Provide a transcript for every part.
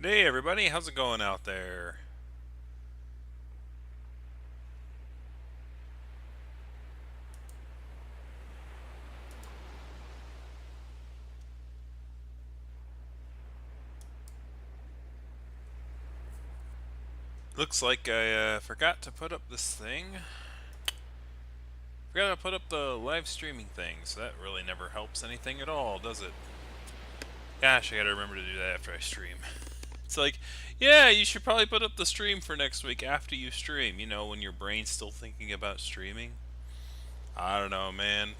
Hey everybody, how's it going out there? Looks like I forgot to put up this thing. Forgot to put up the live streaming thing, so that really never helps anything at all, does it? Gosh, I gotta remember to do that after I stream. It's like, yeah, you should probably put up the stream for next week after you stream. You know, when your brain's still thinking about streaming. I don't know, man.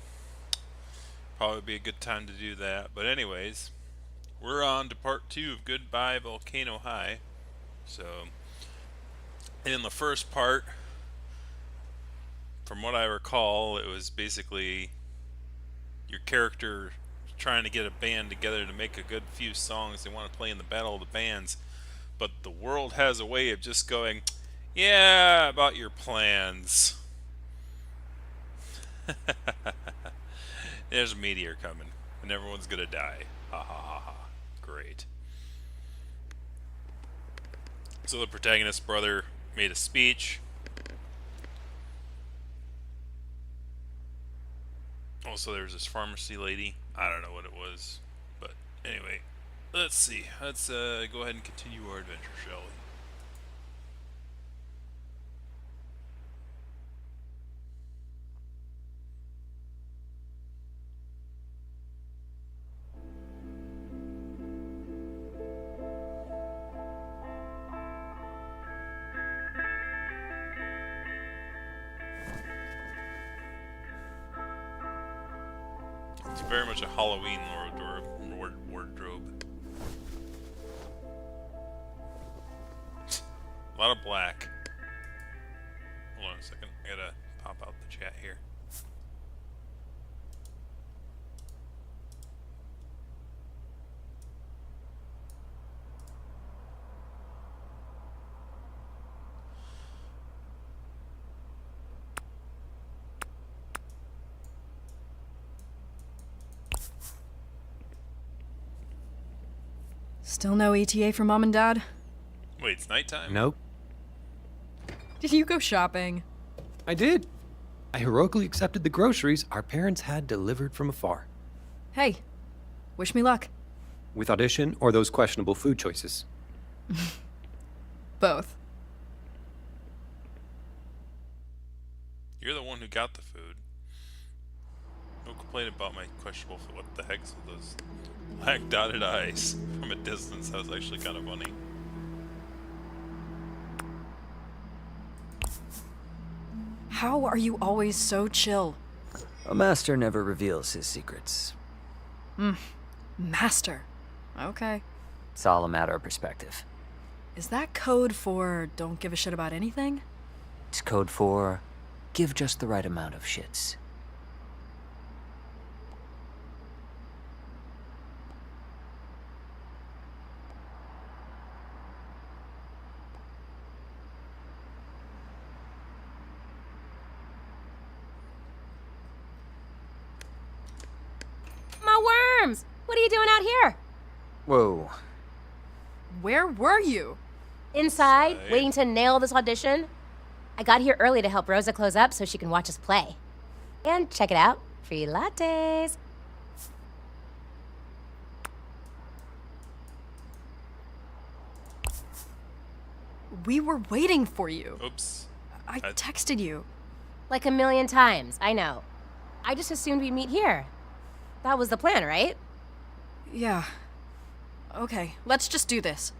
Probably be a good time to do that. But anyways, we're on to part 2 of Goodbye Volcano High. So, in the first part, from what I recall, it was basically your character trying to get a band together to make a good few songs they want to play in the Battle of the Bands, but the world has a way of just going, yeah, about your plans. There's a meteor coming, and everyone's gonna die. Ha ha ha ha. Great. So the protagonist's brother made a speech. Also, there's this pharmacy lady. I don't know what it was. But anyway, let's see. Let's go ahead and continue our adventure, shall we? It's very much a Halloween wardrobe. A lot of black. Hold on a second. I gotta pop out the chat here. Still no ETA for Mom and Dad? Wait, it's nighttime? Nope. Did you go shopping? I did. I heroically accepted the groceries our parents had delivered from afar. Hey, wish me luck. With audition or those questionable food choices. Both. You're the one who got the food. Don't complain about my questionable food. What the heck's with those black dotted eyes from a distance? That was actually kind of funny. How are you always so chill? A master never reveals his secrets. Master. Okay. It's all a matter of perspective. Is that code for don't give a shit about anything? It's code for give just the right amount of shits. My worms! What are you doing out here? Whoa. Where were you? Inside, Inside. waiting to nail this audition. I got here early to help Rosa close up so she can watch us play. And check it out, free lattes. We were waiting for you. Oops. I texted you. Like a million times, I know. I just assumed we'd meet here. That was the plan, right? Yeah. Okay, let's just do this.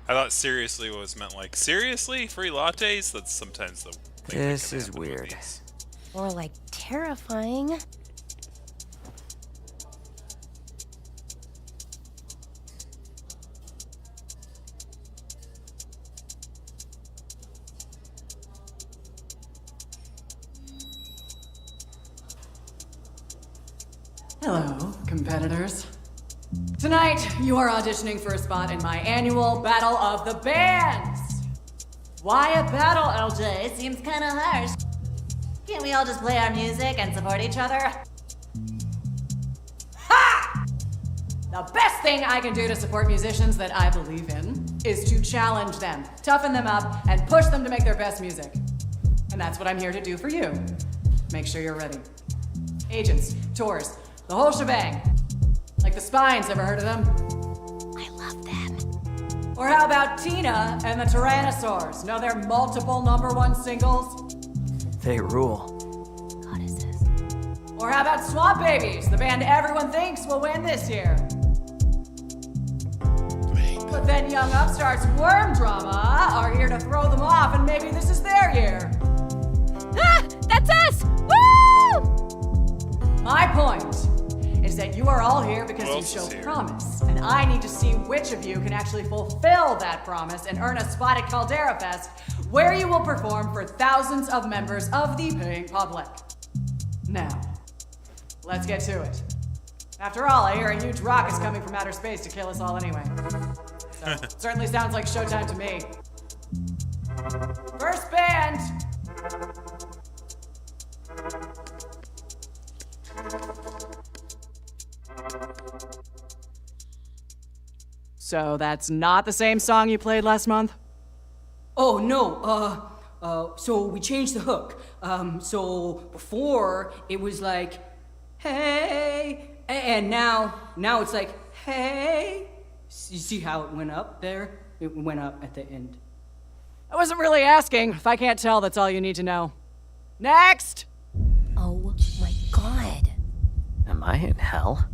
I thought seriously was meant like, seriously? Free lattes? That's sometimes the thing that This can is happen with weird. these. Or like terrifying. Hello, competitors. Tonight, you are auditioning for a spot in my annual Battle of the Bands. Why a battle, LJ? Seems kinda harsh. Can't we all just play our music and support each other? Ha! The best thing I can do to support musicians that I believe in is to challenge them, toughen them up, and push them to make their best music. And that's what I'm here to do for you. Make sure you're ready. Agents, tours, the whole shebang. Like the Spines, ever heard of them? I love them. Or how about Tina and the Tyrannosaurs? Know their multiple #1 singles? They rule. What is this? Or how about Swamp Babies, the band everyone thinks will win this year? But then young upstarts Worm Drama are here to throw them off, and maybe this is their year. Ah! That's us! Woo! My point is that you are all here because Who you else show is here? promise, and I need to see which of you can actually fulfill that promise and earn a spot at Caldera Fest, where you will perform for thousands of members of the paying public. Now, let's get to it. After all, I hear a huge rock is coming from outer space to kill us all anyway. So, it certainly sounds like showtime to me. First band! So that's not the same song you played last month? Oh no, so we changed the hook. So before it was like, hey, and now it's like, hey. You see how it went up there? It went up at the end. I wasn't really asking. If I can't tell, that's all you need to know. Next! Oh my god. Am I in hell?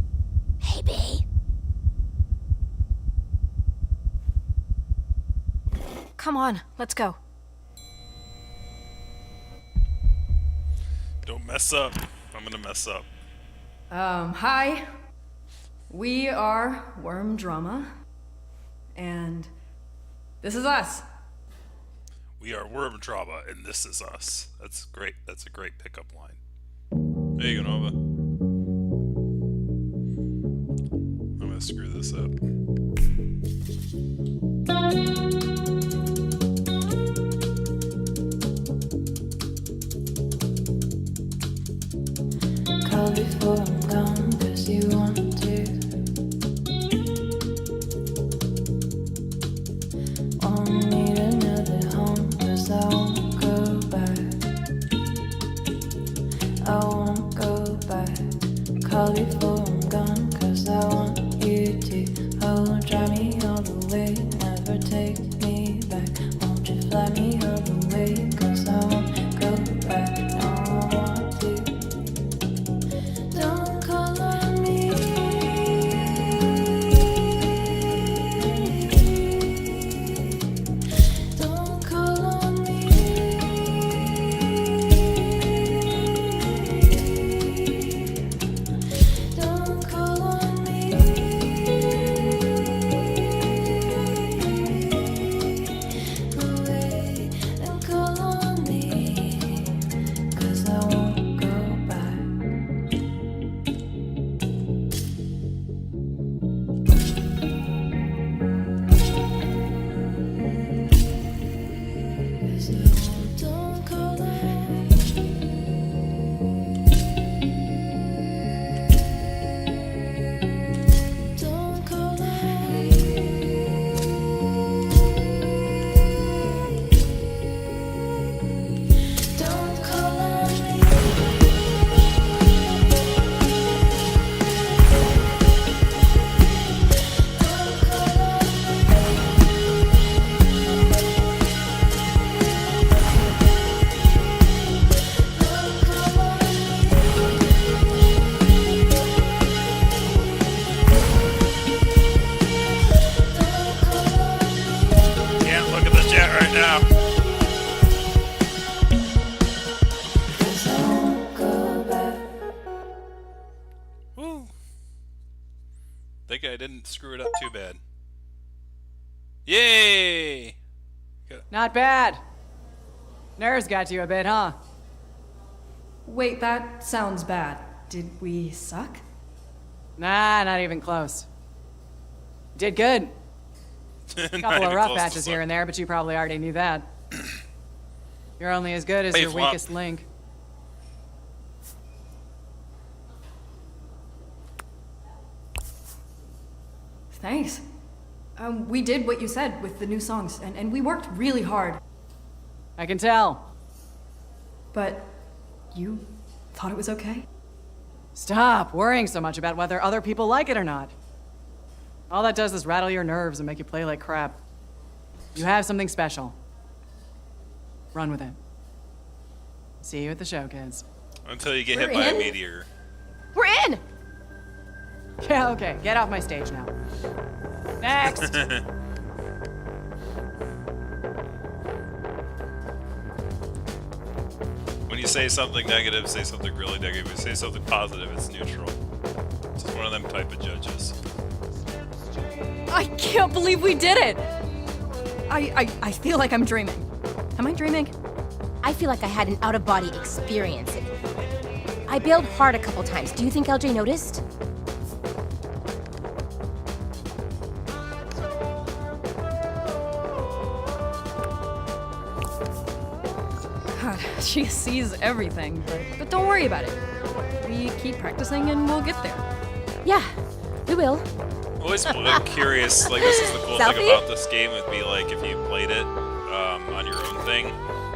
Maybe. Come on, let's go. Don't mess up. I'm gonna mess up. Hi. We are Worm Drama. And this is us. We are Worm Drama, and this is us. That's great. That's a great pickup line. There you go, Nova. I'm gonna screw this up. Call before I'm gone, 'cause you want to. Won't need another home, 'cause I won't go back. I won't go back. Call before I'm gone, 'cause I want you to. Oh, drive me all the way, never take me back. Won't you fly me all the way, 'cause I won't go back. No, I want to. Don't call on me. Don't call on me. Don't call on me. Go away and call on me, 'cause I won't go back. Don't call on me. Don't call on me. Don't call on me. Don't call on me. Don't call on me. Don't call on me. Can't look at the chat right now. 'Cause I won't go back. Woo. Think I didn't screw it up too bad. Yay! Not bad. Nerves got you a bit, huh? Wait, that sounds bad. Did we suck? Nah, not even close. Did good. Couple of rough patches here and there, but you probably already knew that. You're only as good as Hey, your Flop. weakest link. Thanks. We did what you said with the new songs, and we worked really hard. I can tell. But you thought it was okay? Stop worrying so much about whether other people like it or not. All that does is rattle your nerves and make you play like crap. You have something special. Run with it. See you at the show, kids. Until you get hit by a meteor. We're in! Yeah, okay. Get off my stage now. Next! When you say something negative, say something really negative. When you say something positive, it's neutral. Just one of them type of judges. I can't believe we did it! I feel like I'm dreaming. Am I dreaming? I feel like I had an out-of-body experience. I bailed hard a couple times. Do you think LJ noticed? God, she sees everything, but don't worry about it. We keep practicing and we'll get there. Yeah, we will. Always curious, like this is the cool thing about this game, would be like if you played it on your own thing,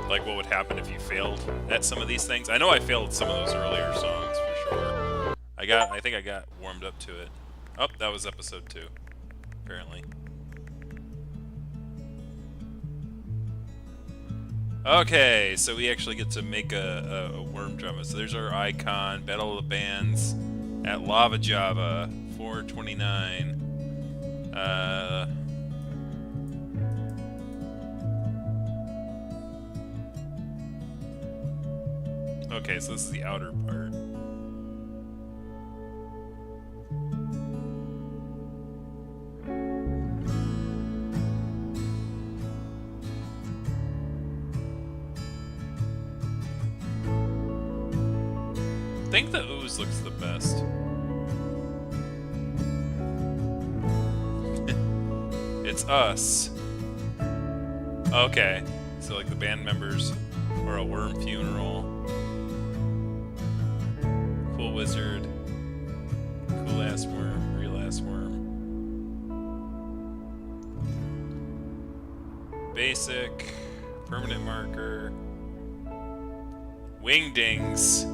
like what would happen if you failed at some of these things. I know I failed some of those earlier songs for sure. I think I got warmed up to it. Oh, that was episode 2, apparently. Okay, so we actually get to make a worm drama. So there's our icon, Battle of the Bands at Lava Java, 429. Okay, so this is the outer part. I think the ooze looks the best. It's us. Okay, so like the band members or a worm funeral. Cool wizard. Cool ass worm. Real ass worm. Basic. Permanent marker. Wingdings.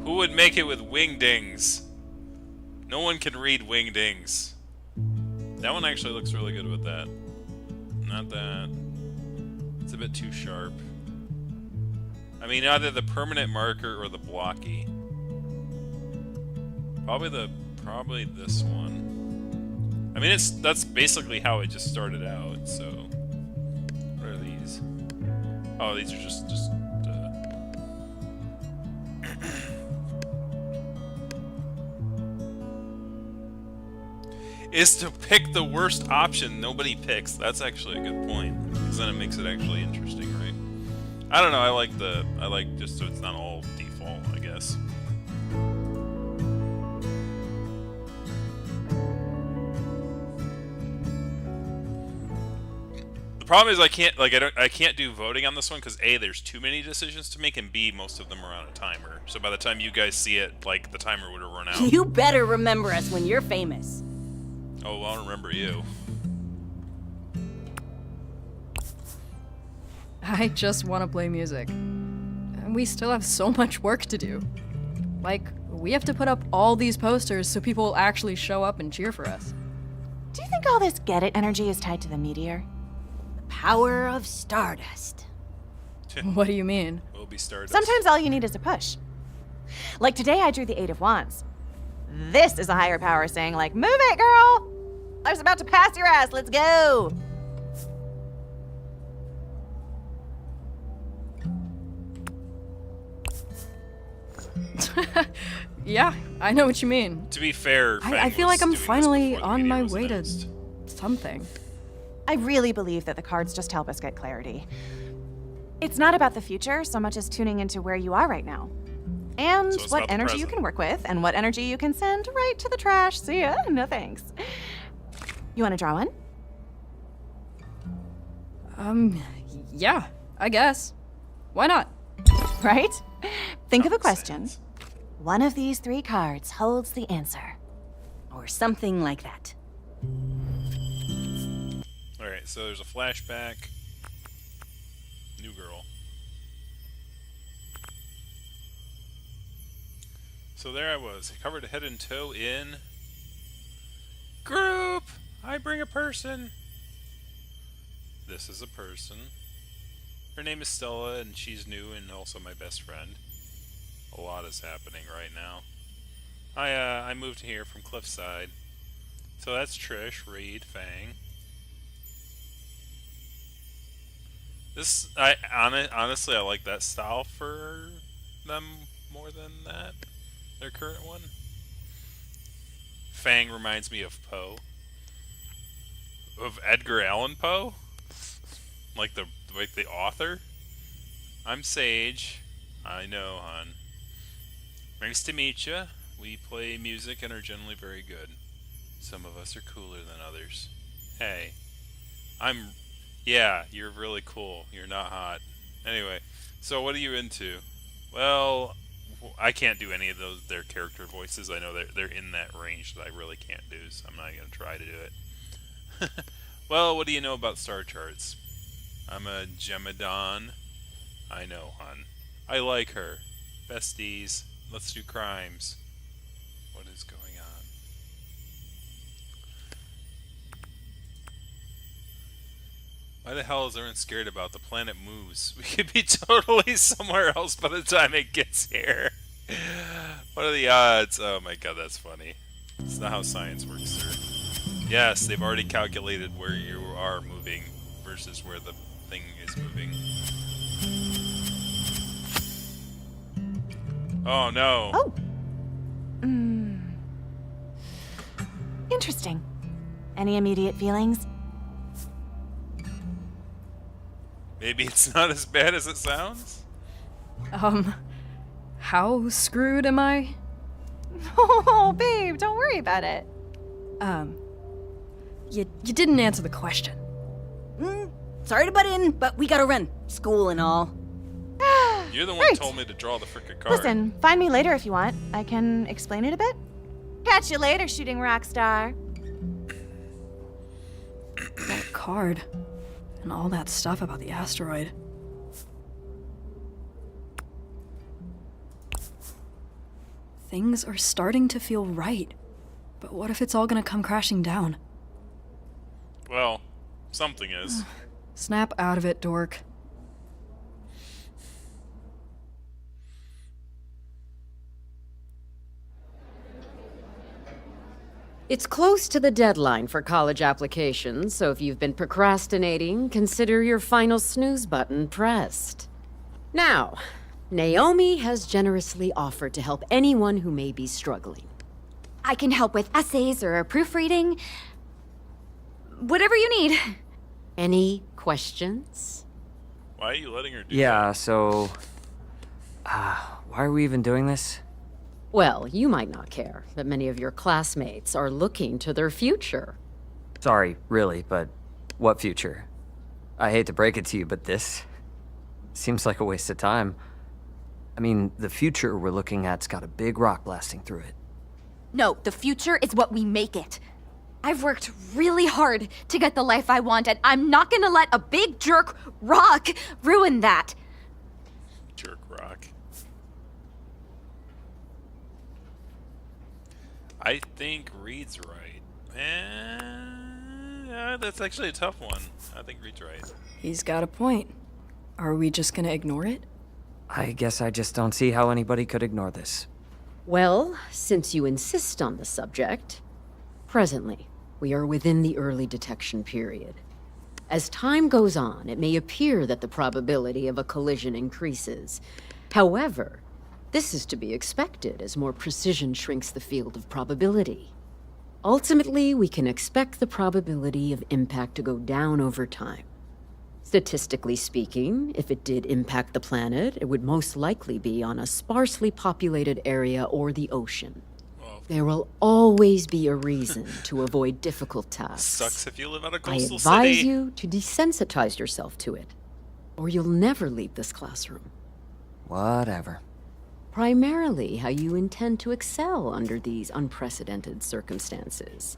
Who would make it with wingdings? No one can read wingdings. That one actually looks really good with that. Not that. It's a bit too sharp. I mean, either the permanent marker or the blocky. Probably this one. I mean, that's basically how it just started out. So, what are these? Oh, these are just is to pick the worst option nobody picks. That's actually a good point, because then it makes it actually interesting, right? I don't know, I like just so it's not all default, I guess. The problem is I can't do voting on this one because A, there's too many decisions to make, and B, most of them are on a timer. So by the time you guys see it, like the timer would have run out. You better remember us when you're famous. Oh, well, I'll remember you. I just want to play music. And we still have so much work to do. Like, we have to put up all these posters so people will actually show up and cheer for us. Do you think all this get it energy is tied to the meteor? The power of stardust. What do you mean? We'll be Stardust. Sometimes all you need is a push. Like today I drew the 8 of Wands. This is a higher power saying like, move it, girl! I was about to pass your ass, let's go! Yeah, I know what you mean. To be fair, I feel like I'm finally on my way to something. I really believe that the cards just help us get clarity. It's not about the future so much as tuning into where you are right now. And So it's what about the energy you present. can work with, and what energy you can send right to the trash. See ya? No thanks. You want to draw one? Yeah, I guess. Why not? Right? Think of a Common question. sense. One of these 3 cards holds the answer. Or something like that. Alright, so there's a flashback. New girl. So there I was, covered head and toe in group! I bring a person! This is a person. Her name is Stella, and she's new and also my best friend. A lot is happening right now. I moved here from Cliffside. So that's Trish, Reed, Fang. Honestly, I like that style for them more than that. Their current one. Fang reminds me of Poe. Of Edgar Allan Poe? Like the author? I'm Sage. I know, hon. Nice to meet ya. We play music and are generally very good. Some of us are cooler than others. Hey. Yeah, you're really cool. You're not hot. Anyway, so what are you into? Well, I can't do any of their character voices. I know they're in that range that I really can't do, so I'm not going to try to do it. Well, what do you know about star charts? I'm a Gemidon. I know, hon. I like her. Besties. Let's do crimes. What is going on? Why the hell is everyone scared about? The planet moves. We could be totally somewhere else by the time it gets here. What are the odds? Oh my god, that's funny. It's not how science works, sir. Yes, they've already calculated where you are moving versus where the thing is moving. Oh no. Oh. Interesting. Any immediate feelings? Maybe it's not as bad as it sounds? How screwed am I? Oh, babe, don't worry about it. You didn't answer the question. Sorry to butt in, but we gotta run. School and all. You're the one who told me to draw the frickin' card. Listen, find me later if you want. I can explain it a bit. Catch you later, shooting rock star. That card. And all that stuff about the asteroid. Things are starting to feel right. But what if it's all gonna come crashing down? Well, something is. Snap out of it, dork. It's close to the deadline for college applications, so if you've been procrastinating, consider your final snooze button pressed. Now, Naomi has generously offered to help anyone who may be struggling. I can help with essays or proofreading. Whatever you need. Any questions? Why are you letting her do Yeah, so... why are we even doing this? Well, you might not care, but many of your classmates are looking to their future. Sorry, really, but what future? I hate to break it to you, but this seems like a waste of time. I mean, the future we're looking at's got a big rock blasting through it. No, the future is what we make it. I've worked really hard to get the life I want, and I'm not gonna let a big jerk rock ruin that. Jerk rock. I think Reed's right. That's actually a tough one. I think Reed's right. He's got a point. Are we just gonna ignore it? I guess I just don't see how anybody could ignore this. Well, since you insist on the subject, presently, we are within the early detection period. As time goes on, it may appear that the probability of a collision increases. However, this is to be expected as more precision shrinks the field of probability. Ultimately, we can expect the probability of impact to go down over time. Statistically speaking, if it did impact the planet, it would most likely be on a sparsely populated area or the ocean. Well, There will always be a reason to avoid difficult tasks. sucks if you live on a I coastal advise city. you to desensitize yourself to it, or you'll never leave this classroom. Whatever. Primarily how you intend to excel under these unprecedented circumstances.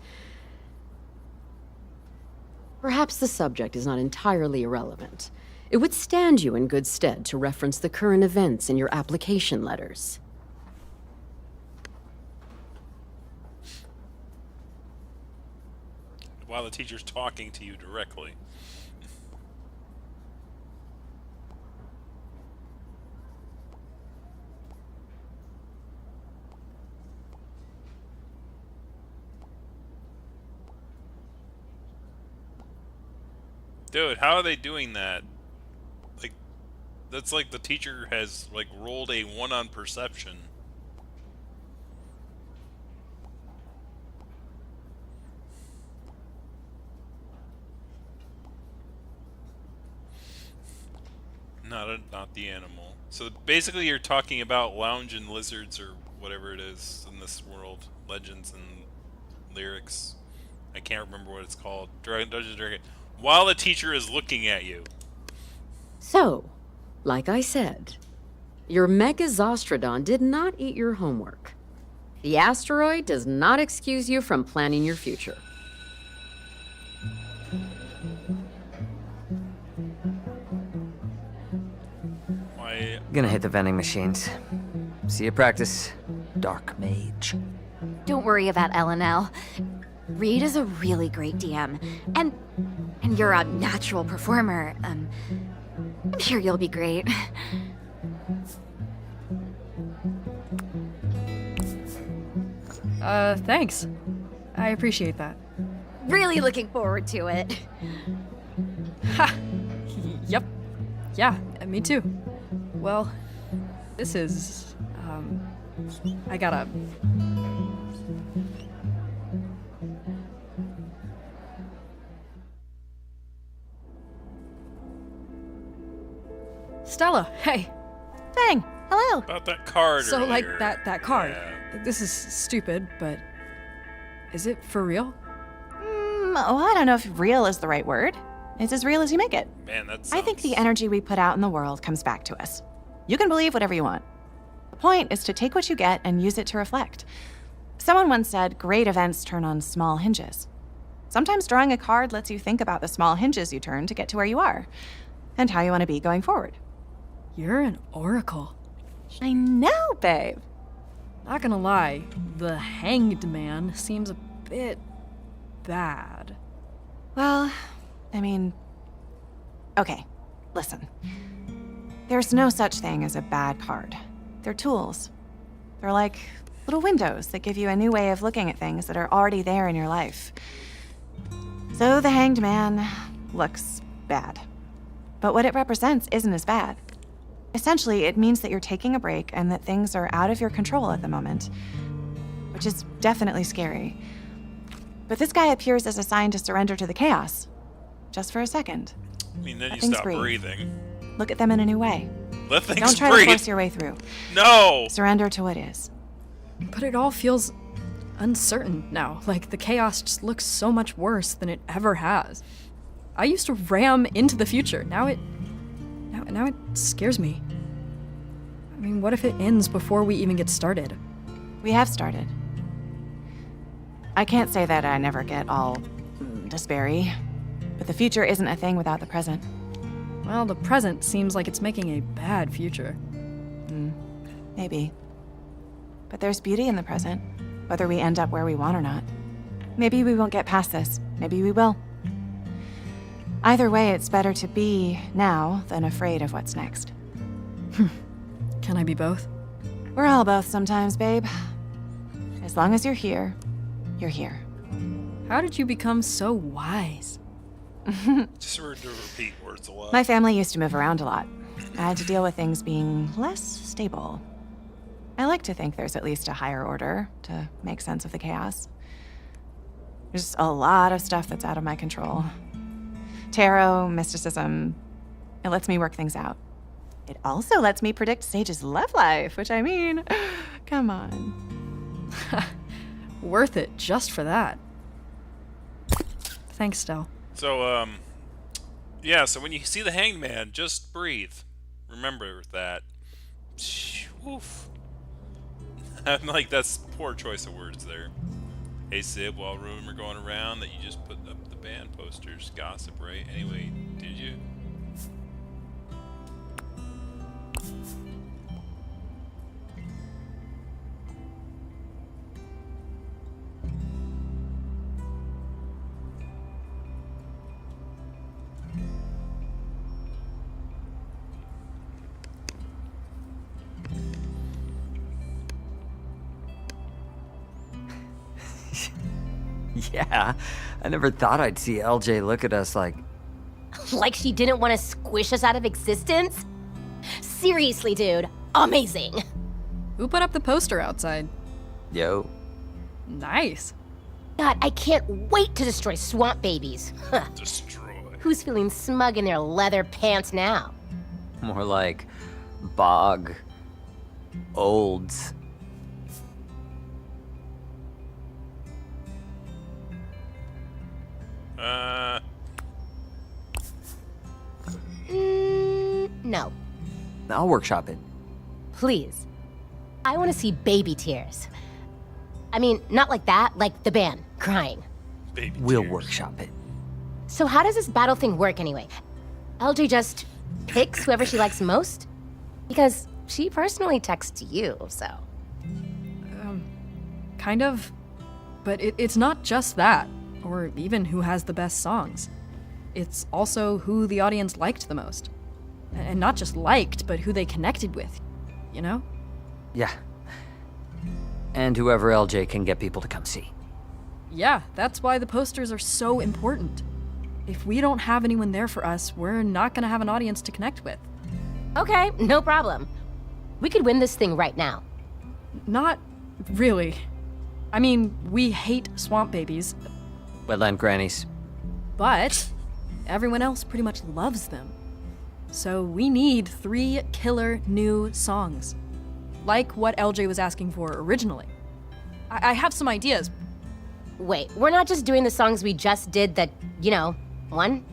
Perhaps the subject is not entirely irrelevant. It would stand you in good stead to reference the current events in your application letters. While the teacher's talking to you directly. Dude, how are they doing that? Like, that's like the teacher has, like, rolled a 1 on perception. Not the animal. So basically you're talking about lounging lizards or whatever it is in this world. Legends and lyrics. I can't remember what it's called. Dungeons and Dragons. While the teacher is looking at you. So, like I said, your Megazostrodon did not eat your homework. The asteroid does not excuse you from planning your future. Gonna hit the vending machines. See you practice, Dark Mage. Don't worry about LNL. Reed is a really great DM, and you're a natural performer. I'm sure you'll be great. Thanks. I appreciate that. Really looking forward to it. Ha! Yep. Yeah, me too. Well, this is, I gotta... Stella, hey. Dang, hello. About that card So, earlier. like, that card. Yeah. This is stupid, but is it for real? Well, I don't know if real is the right word. It's as real as you make it. Man, that's. I think the energy we put out in the world comes back to us. You can believe whatever you want. The point is to take what you get and use it to reflect. Someone once said, great events turn on small hinges. Sometimes drawing a card lets you think about the small hinges you turn to get to where you are, and how you want to be going forward. You're an oracle. I know, babe. Not gonna lie, the Hanged Man seems a bit bad. Well, I mean, okay, listen. There's no such thing as a bad card. They're tools. They're like little windows that give you a new way of looking at things that are already there in your life. So the Hanged Man looks bad. But what it represents isn't as bad. Essentially, it means that you're taking a break and that things are out of your control at the moment, which is definitely scary. But this guy appears as a sign to surrender to the chaos, just for a second. I mean, then Let you things stop breathe. breathing. Look at them in a new way. Let things Don't try breathe. to force your way through. No! Surrender to what is. But it all feels uncertain now. Like, the chaos just looks so much worse than it ever has. I used to ram into the future. Now it scares me. I mean, what if it ends before we even get started? We have started. I can't say that I never get all despairy, but the future isn't a thing without the present. Well, the present seems like it's making a bad future. Maybe. But there's beauty in the present, whether we end up where we want or not. Maybe we won't get past this. Maybe we will. Either way, it's better to be now than afraid of what's next. Can I be both? We're all both sometimes, babe. As long as you're here, you're here. How did you become so wise? Just to repeat words a lot. My family used to move around a lot. I had to deal with things being less stable. I like to think there's at least a higher order to make sense of the chaos. There's a lot of stuff that's out of my control. Tarot, mysticism, it lets me work things out. It also lets me predict Sage's love life, which I mean, come on. Worth it just for that. Thanks, Stell. So, yeah, so when you see the Hanged Man, just breathe. Remember that. Oof. I'm like, that's poor choice of words there. Hey Sib, while rumor going around that you just put up the band posters, gossip, right? Anyway, did you? Yeah, I never thought I'd see LJ look at us like, Like she didn't want to squish us out of existence? Seriously, dude. Amazing. Who put up the poster outside? yo. Nice. God, I can't wait to destroy swamp babies. Huh. Destroy. Who's feeling smug in their leather pants now? More like bog olds. No. I'll workshop it. Please. I want to see baby tears. I mean, not like that, like the band, crying. Baby We'll tears. workshop it. So how does this battle thing work anyway? LJ just picks whoever she likes most? Because she personally texts you, so... Kind of. But it's not just that, or even who has the best songs. It's also who the audience liked the most. And not just liked, but who they connected with. You know? Yeah. And whoever LJ can get people to come see. Yeah, that's why the posters are so important. If we don't have anyone there for us, we're not gonna have an audience to connect with. Okay, no problem. We could win this thing right now. Not really. I mean, we hate swamp babies, Wetland grannies. but everyone else pretty much loves them. So we need 3 killer new songs. Like what LJ was asking for originally. I have some ideas. Wait, we're not just doing the songs we just did that, you know, won?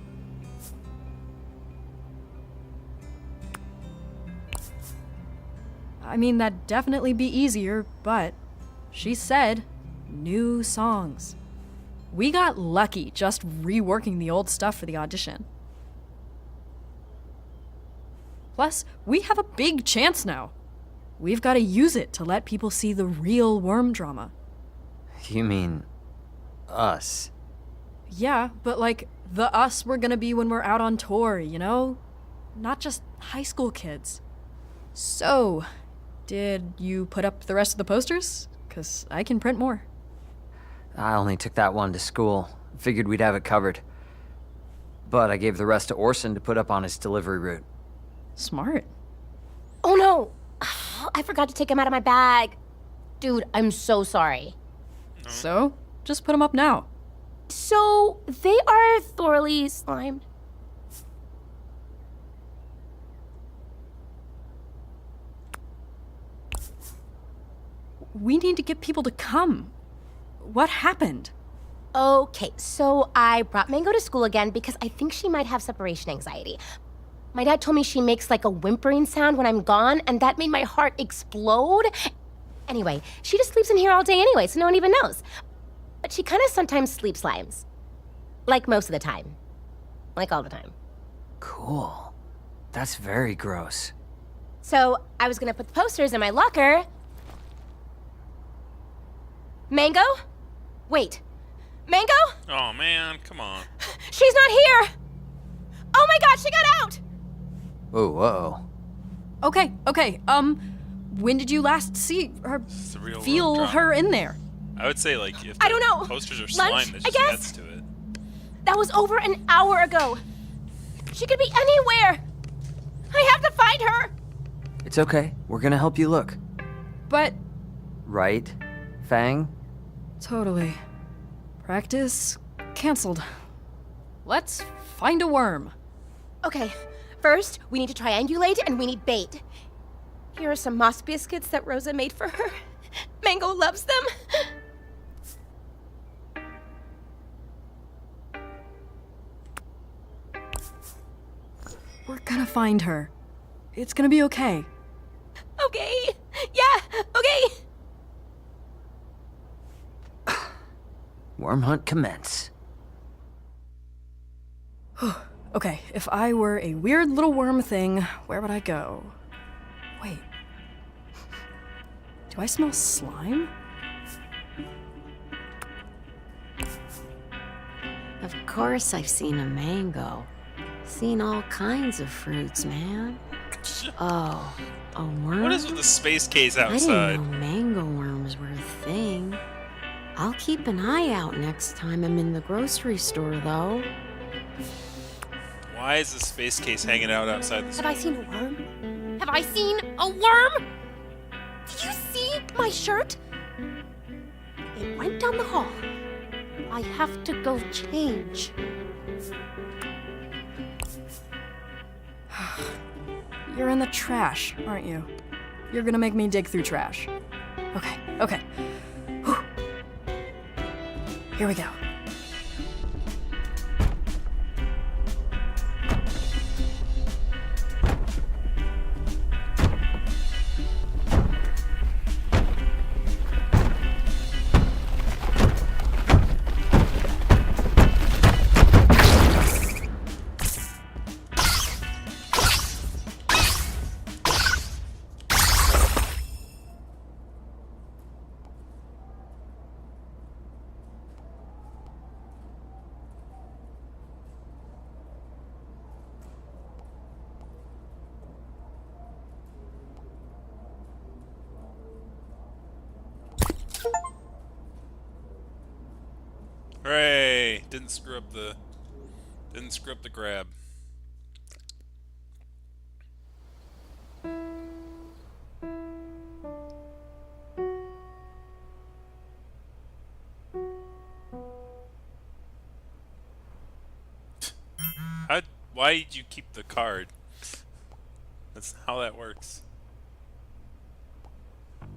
I mean, that'd definitely be easier, but she said new songs. We got lucky just reworking the old stuff for the audition. Plus, we have a big chance now. We've got to use it to let people see the real worm drama. You mean us? Yeah, but like the us we're gonna be when we're out on tour, you know? Not just high school kids. So, did you put up the rest of the posters? 'Cause I can print more. I only took that one to school. Figured we'd have it covered. But I gave the rest to Orson to put up on his delivery route. Smart. Oh no! I forgot to take him out of my bag. Dude, I'm so sorry. So, just put them up now. So, they are thoroughly slimed. We need to get people to come. What happened? Okay, so I brought Mango to school again because I think she might have separation anxiety. My dad told me she makes like a whimpering sound when I'm gone, and that made my heart explode. Anyway, she just sleeps in here all day anyway, so no one even knows. But she kind of sometimes sleep slimes. Like most of the time. Like all the time. Cool. That's very gross. So I was gonna put the posters in my locker. Mango? Wait. Mango? Oh man, come on. She's not here! Oh my god, she got out! Oh, uh-oh. Okay, when did you last see her, It's the real feel world her drama. in there? I would say like if I the don't know. posters are Lunch, slime, that I just guess? adds to it. That was over an hour ago. She could be anywhere. I have to find her. It's okay. We're gonna help you look. But Right, Fang? totally. Practice canceled. Let's find a worm. Okay, first we need to triangulate and we need bait. Here are some moss biscuits that Rosa made for her. Mango loves them. We're gonna find her. It's gonna be okay. Okay. Yeah, okay. worm hunt commence. Okay, if I were a weird little worm thing, where would I go? Wait. Do I smell slime? Of course I've seen a mango. Seen all kinds of fruits, man. Oh, a worm? What is with the space case I outside? didn't know mango worms were a thing. I'll keep an eye out next time I'm in the grocery store, though. Why is the space case hanging out outside the Have store? I seen a worm? Have I seen a worm? Did you see my shirt? It went down the hall. I have to go change. You're in the trash, aren't you? You're gonna make me dig through trash. Okay. Whew. Here we go. Hooray! Didn't screw up the grab. Why did you keep the card? That's how that works. At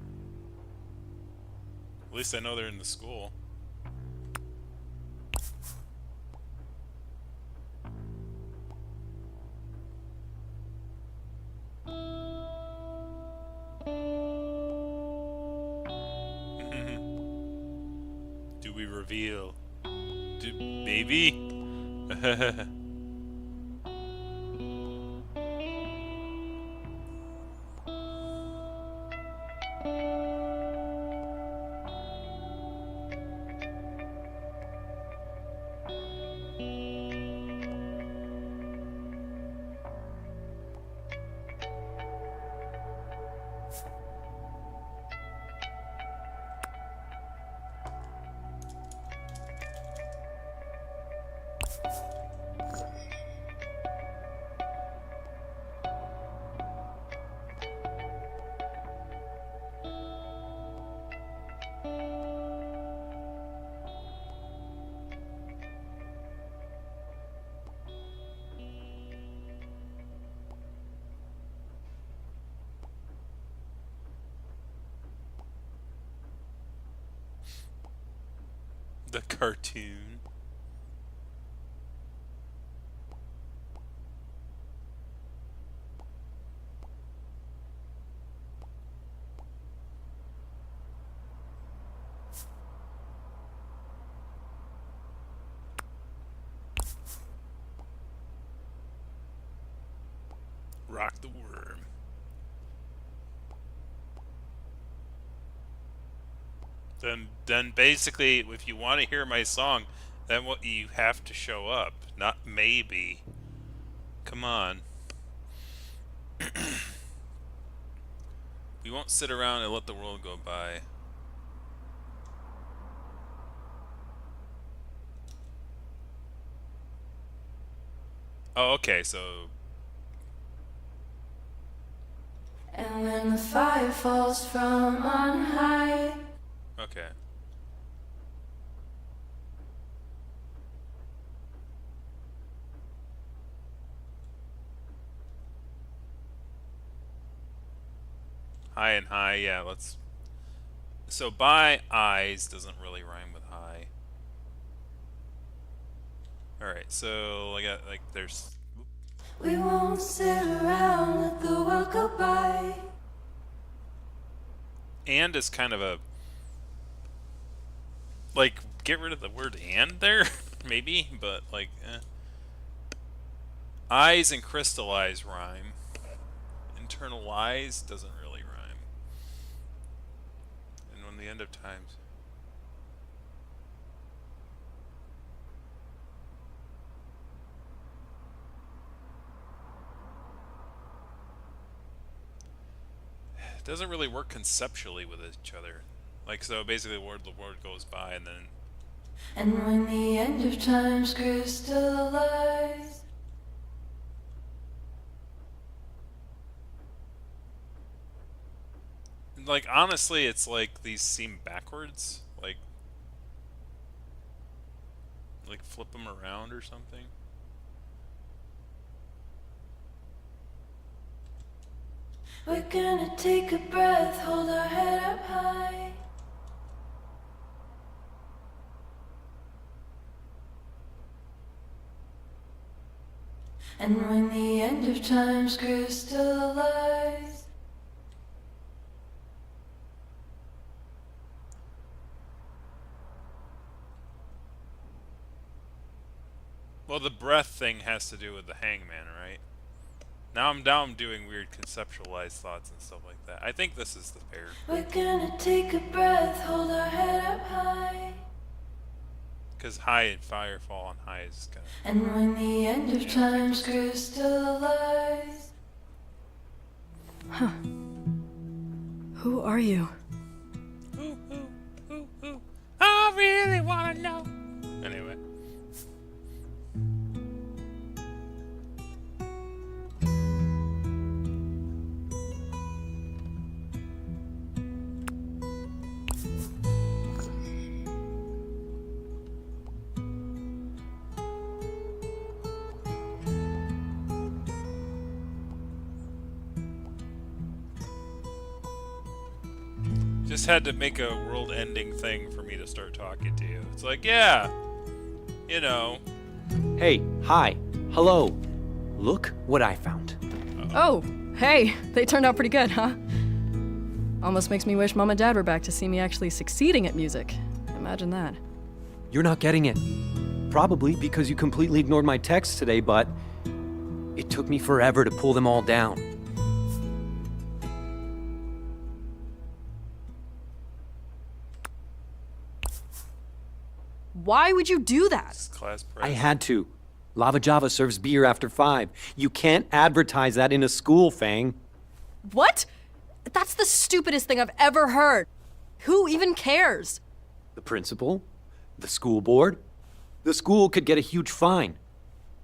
least I know they're in the school. Do we reveal? Maybe? The cartoon. Rock the worm. Then basically, if you want to hear my song, then what you have to show up, not maybe. Come on. We won't sit around and let the world go by. Oh, okay, so... And when the fire falls from on high. Okay. High and high, yeah, let's... So, by eyes doesn't really rhyme with high. Alright, so, I got, like, there's... We won't sit around, let the world go by. And is kind of a... Like, get rid of the word "and" there, maybe, but like, eyes and crystallize rhyme. Internalize doesn't really rhyme. And when the end of times. It doesn't really work conceptually with each other. Like, so basically the word goes by and then... And when the end of time's crystallized, like, honestly, it's like these seem backwards. Like flip them around or something. we're gonna take a breath, hold our head up high. And when the end of time's crystallized, Well, the breath thing has to do with the hangman, right? Now I'm doing weird conceptualized thoughts and stuff like that. I think this is the pair. we're gonna take a breath, hold our head up high. Because high and fire fall on high is kind of... And when the end of time's crystallized, Who are you? Ooh. I really want to know. Anyway. Just had to make a world-ending thing for me to start talking to you. It's like, yeah, you know. Hey, hi, hello. Look what I found. Oh, hey, they turned out pretty good, huh? Almost makes me wish Mom and Dad were back to see me actually succeeding at music. Imagine that. You're not getting it. Probably because you completely ignored my texts today, but it took me forever to pull them all down. Why would you do that? This class I press. had to. Lava Java serves beer after 5. You can't advertise that in a school, Fang. What? That's the stupidest thing I've ever heard. Who even cares? The principal, the school board, the school could get a huge fine.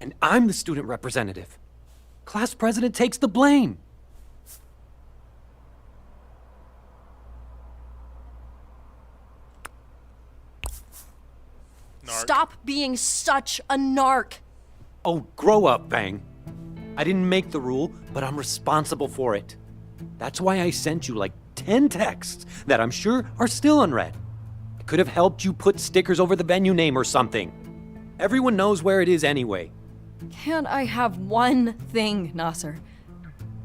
And I'm the student representative. Class president takes the blame. Narc. Stop being such a narc. Oh, grow up, Fang. I didn't make the rule, but I'm responsible for it. That's why I sent you like 10 texts that I'm sure are still unread. I could have helped you put stickers over the venue name or something. Everyone knows where it is anyway. Can't I have one thing, Nasser?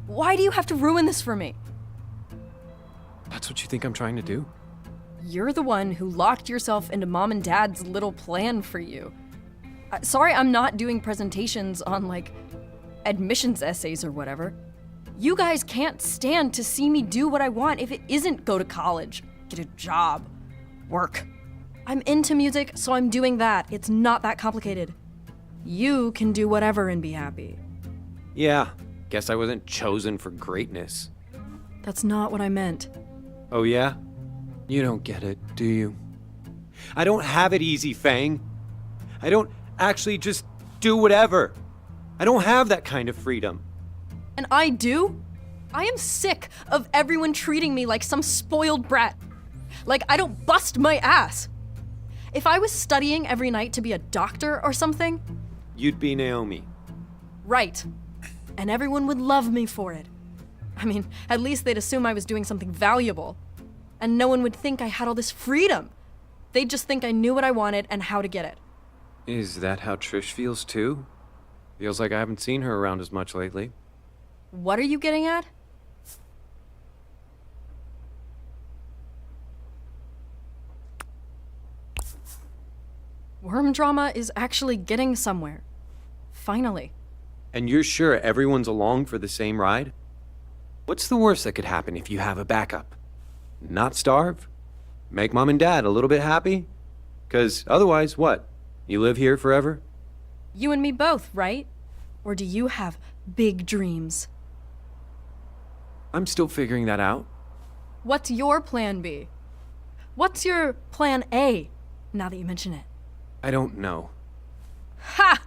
Why do you have to ruin this for me? That's what you think I'm trying to do? You're the one who locked yourself into Mom and Dad's little plan for you. Sorry, I'm not doing presentations on, like, admissions essays or whatever. You guys can't stand to see me do what I want if it isn't go to college, get a job, work. I'm into music, so I'm doing that. It's not that complicated. You can do whatever and be happy. Yeah, guess I wasn't chosen for greatness. That's not what I meant. Oh yeah? You don't get it, do you? I don't have it easy, Fang. I don't actually just do whatever. I don't have that kind of freedom. And I do? I am sick of everyone treating me like some spoiled brat. Like I don't bust my ass. If I was studying every night to be a doctor or something... You'd be Naomi. Right. And everyone would love me for it. I mean, at least they'd assume I was doing something valuable. And no one would think I had all this freedom. They'd just think I knew what I wanted and how to get it. Is that how Trish feels too? Feels like I haven't seen her around as much lately. What are you getting at? worm drama is actually getting somewhere. Finally. And you're sure everyone's along for the same ride? What's the worst that could happen if you have a backup? Not starve? Make mom and dad a little bit happy? 'Cause otherwise, what? You live here forever? You and me both, right? Or do you have big dreams? I'm still figuring that out. What's your plan B? What's your plan A, now that you mention it? I don't know. Ha!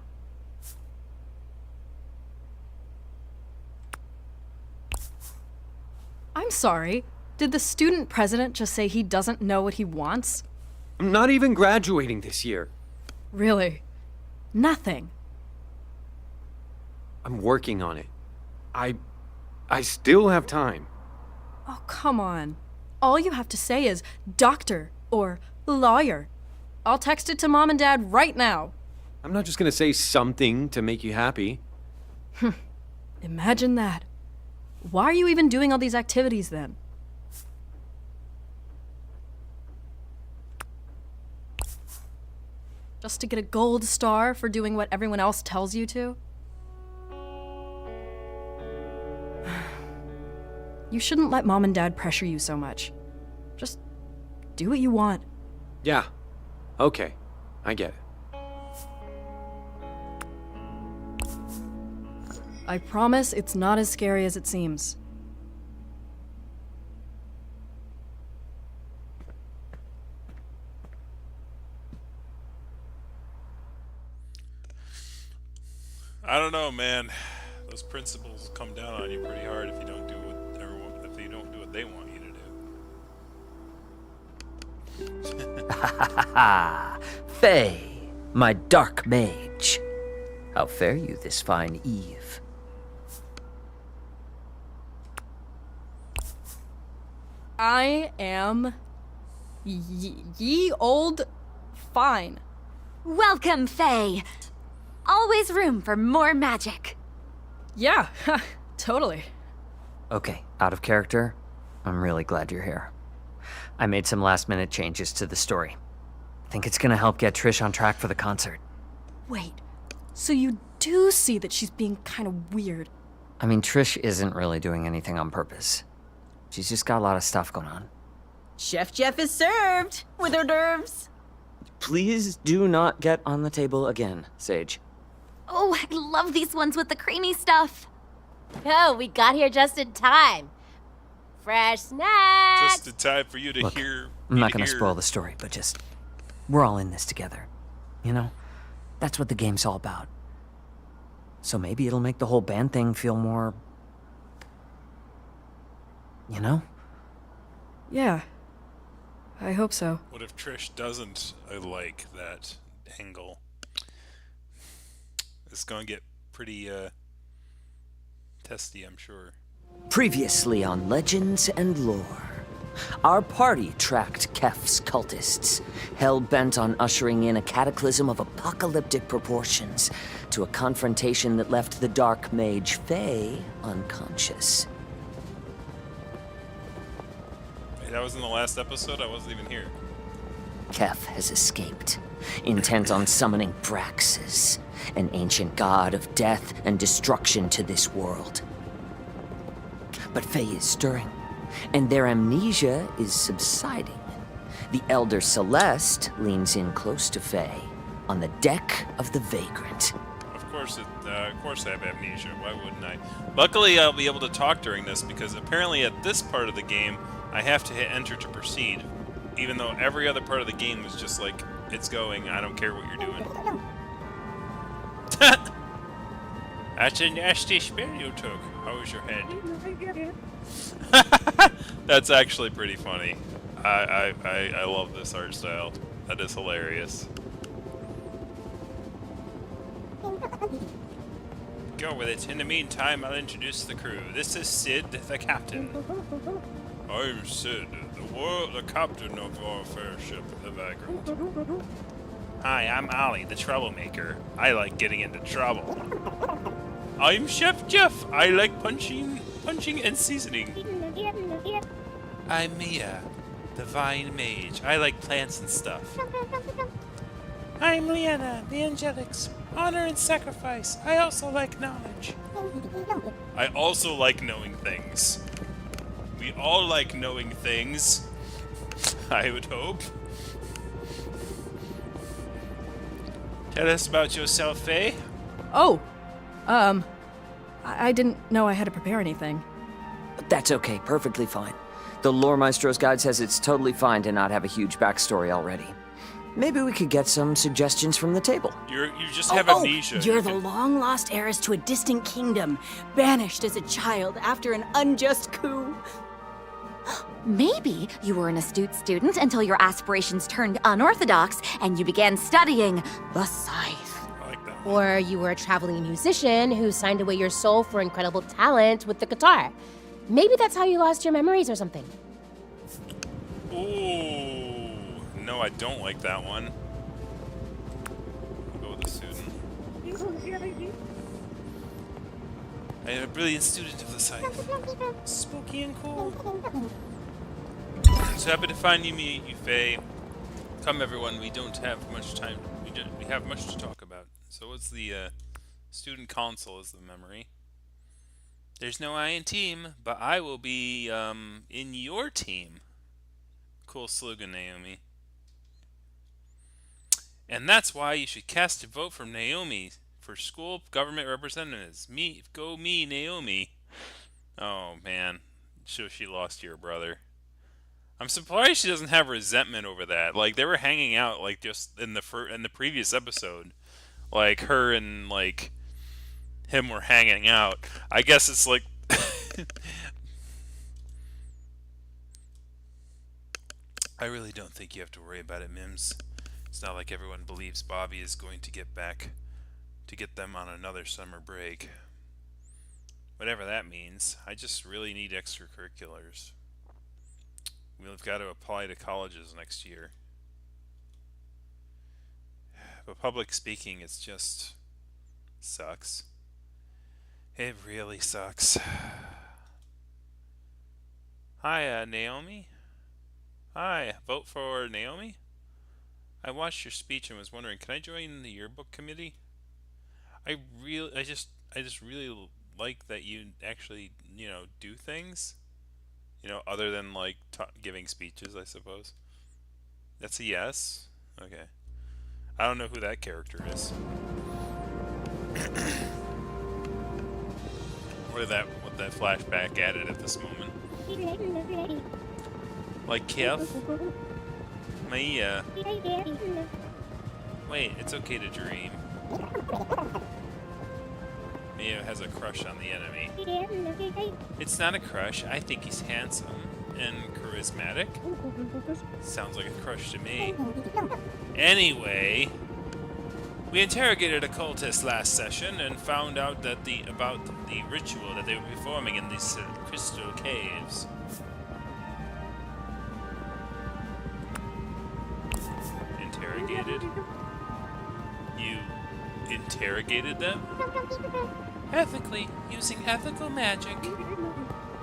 I'm sorry. Did the student president just say he doesn't know what he wants? I'm not even graduating this year. Really? Nothing. I'm working on it. I still have time. Oh, come on. All you have to say is doctor or lawyer. I'll text it to mom and dad right now. I'm not just gonna say something to make you happy. Imagine that. Why are you even doing all these activities then? Just to get a gold star for doing what everyone else tells you to? You shouldn't let mom and dad pressure you so much. Just do what you want. Yeah. Okay. I get it. I promise it's not as scary as it seems. I don't know, man. Those principles come down on you pretty hard if you don't do what they want you to do. Faye, my dark mage. How fare you this fine eve? I am ye old fine. Welcome, Faye. Always room for more magic. Yeah, totally. Okay, out of character. I'm really glad you're here. I made some last-minute changes to the story. Think it's gonna help get Trish on track for the concert. Wait, so you do see that she's being kind of weird? I mean, Trish isn't really doing anything on purpose. She's just got a lot of stuff going on. Chef Jeff is served with hors d'oeuvres. Please do not get on the table again, Sage. Oh, I love these ones with the creamy stuff. Oh, we got here just in time. Fresh snacks. Just in time for you to Look, hear. I'm not gonna spoil the story, but just... we're all in this together. You know? That's what the game's all about. So maybe it'll make the whole band thing feel more... you know? Yeah, I hope so. What if Trish doesn't like that angle? It's gonna get pretty testy, I'm sure. Previously on Legends and Lore, our party tracked Kef's cultists, hell-bent on ushering in a cataclysm of apocalyptic proportions to a confrontation that left the dark mage Faye unconscious. Hey, that was in the last episode? I wasn't even here. Kef has escaped, intent on summoning Braxis, an ancient god of death and destruction to this world. But Faye is stirring, and their amnesia is subsiding. The Elder Celeste leans in close to Faye on the deck of the Vagrant. Of course I have amnesia. Why wouldn't I? Luckily, I'll be able to talk during this because apparently at this part of the game, I have to hit enter to proceed. Even though every other part of the game was just like, it's going, I don't care what you're doing. That's a nasty spell you took. How was your head? That's actually pretty funny. I love this art style. That is hilarious. Go with it. In the meantime, I'll introduce the crew. This is Sid, the captain. I'm Sid, the captain of our fair ship, the Vagrant. Hi, I'm Ollie, the troublemaker. I like getting into trouble. I'm Chef Jeff. I like punching and seasoning. I'm Mia, the vine mage. I like plants and stuff. I'm Leanna, the Angelics. Honor and sacrifice. I also like knowledge. I also like knowing things. We all like knowing things. I would hope. Tell us about yourself, Faye. Oh, I didn't know I had to prepare anything. That's okay, perfectly fine. The Lore Maestro's guide says it's totally fine to not have a huge backstory already. Maybe we could get some suggestions from the table. You just have amnesia. You're You the can- long-lost heiress to a distant kingdom, banished as a child after an unjust coup. Maybe you were an astute student until your aspirations turned unorthodox and you began studying the scythe. I like that one. Or you were a traveling musician who signed away your soul for incredible talent with the guitar. Maybe that's how you lost your memories or something. Ooh. No, I don't like that one. I'll go with the student. I am a brilliant student of the scythe. Spooky and cool. So happy to finally meet you, Faye. Come, everyone. We don't have much time. We have much to talk about. So what's the student council is the memory. There's no I in team, but I will be in your team. Cool slogan, Naomi. And that's why you should cast a vote for Naomi for school government representatives. Go me, Naomi. Oh man, so she lost to your brother. I'm surprised she doesn't have resentment over that. Like they were hanging out, like just in the previous episode, like her and like him were hanging out. I guess it's like. I really don't think you have to worry about it, Mims. It's not like everyone believes Bobby is going to get back to get them on another summer break. Whatever that means, I just really need extracurriculars. We've got to apply to colleges next year. But public speaking, it's just sucks. It really sucks. Hi, Naomi. Hi, vote for Naomi? I watched your speech and was wondering, can I join the yearbook committee? I just really like that you actually, do things. Other than like giving speeches, I suppose. That's a yes. Okay. I don't know who that character is. What that flashback added at this moment. Like Kev? Maya. Wait, it's okay to dream. Mia has a crush on the enemy. It's not a crush. I think he's handsome and charismatic. Sounds like a crush to me. Anyway, we interrogated a cultist last session and found out that about the ritual that they were performing in these crystal caves. Interrogated? You interrogated them? Ethically, using ethical magic.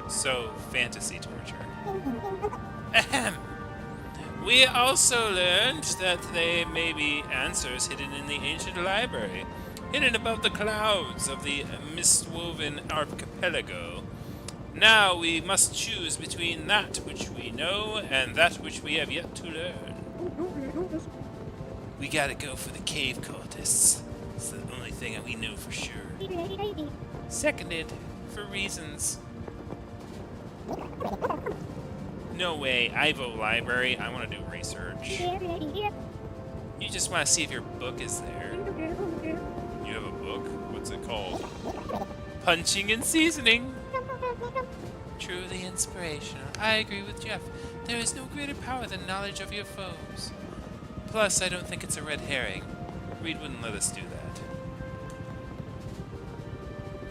So, fantasy torture. Ahem. We also learned that there may be answers hidden in the ancient library, hidden above the clouds of the mist-woven archipelago. Now we must choose between that which we know and that which we have yet to learn. We gotta go for the cave cultists. It's the only thing that we know for sure. Seconded, for reasons. No way, I vote library. I want to do research. You just want to see if your book is there. You have a book? What's it called? Punching and Seasoning. Truly inspirational. I agree with Jeff. There is no greater power than knowledge of your foes. Plus, I don't think it's a red herring. Reed wouldn't let us do that.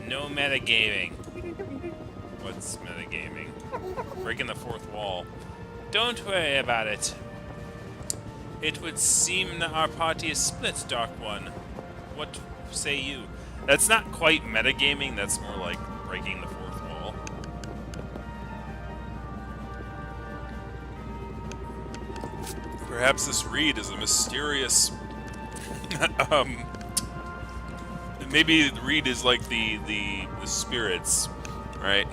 No metagaming. What's metagaming? Breaking the fourth wall. Don't worry about it. It would seem that our party is split, Dark One. What say you? That's not quite metagaming, that's more like breaking the fourth wall. Perhaps this Reed is a mysterious Maybe Reed is like the spirits, right?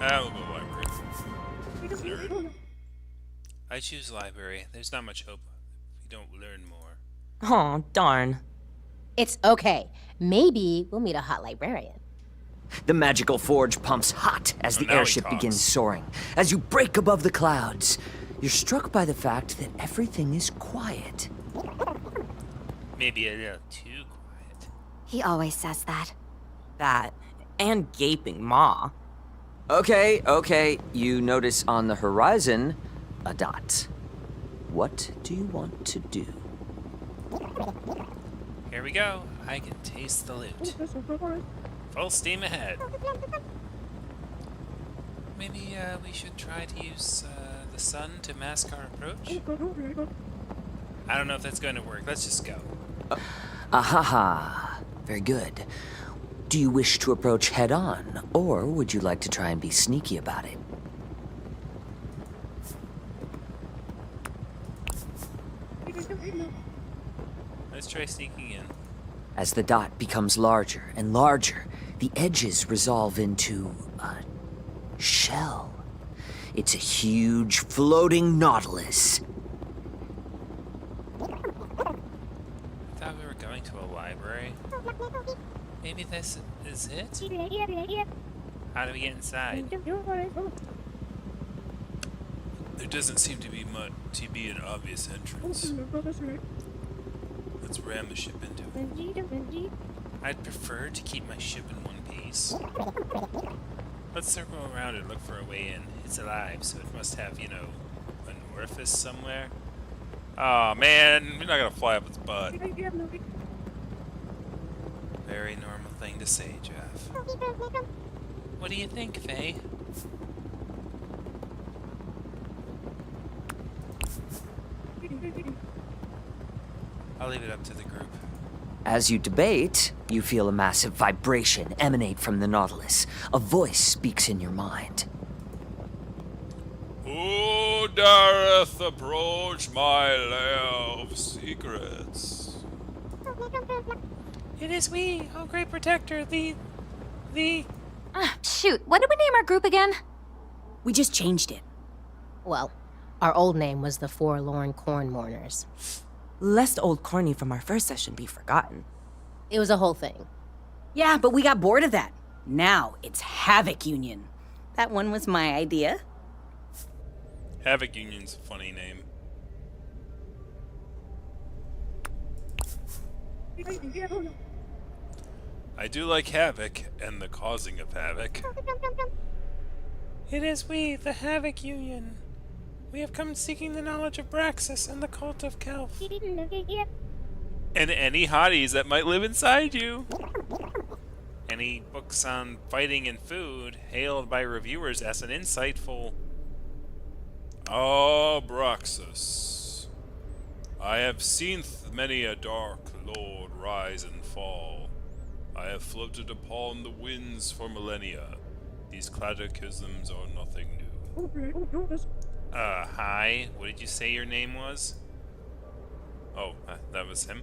We'll go library. Nerd. I choose library. There's not much hope if you don't learn more. Aw, darn. It's okay. Maybe we'll meet a hot librarian. The magical forge pumps hot as the now he airship talks. begins soaring. As you break above the clouds, you're struck by the fact that everything is quiet. Maybe a little too quiet. He always says that. That. And gaping maw. Okay. You notice on the horizon a dot. What do you want to do? Here we go. I can taste the loot. Full steam ahead. Maybe we should try to use the sun to mask our approach? I don't know if that's going to work. Let's just go. Ahaha. Very good. Do you wish to approach head-on, or would you like to try and be sneaky about it? Let's try sneaking in. As the dot becomes larger and larger, the edges resolve into a shell. It's a huge floating nautilus. I thought we were going to a library. Maybe this is it? How do we get inside? There doesn't seem to be an obvious entrance. Let's ram the ship into it. I'd prefer to keep my ship in one piece. Let's circle around and look for a way in. It's alive, so it must have, an orifice somewhere. Oh man, you're not gonna fly up its butt. Very normal thing to say, Jeff. What do you think, Faye? I'll leave it up to the group. As you debate, you feel a massive vibration emanate from the nautilus. A voice speaks in your mind. Who dareth approach my lair of secrets? It is we, O great protector, the... Shoot, what did we name our group again? We just changed it. Well, our old name was the Forlorn Corn Mourners. Lest old corny from our first session be forgotten. It was a whole thing. Yeah, but we got bored of that. Now it's Havoc Union. That one was my idea. Havoc Union's a funny name. I do like havoc and the causing of havoc. It is we, the Havoc Union. We have come seeking the knowledge of Braxis and the cult of Kelf. And any hotties that might live inside you. Any books on fighting and food, hailed by reviewers as an insightful... Ah, Braxis. I have seen many a dark lord rise and fall. I have floated upon the winds for millennia. These cataclysms are nothing new. Hi. What did you say your name was? Oh, that was him.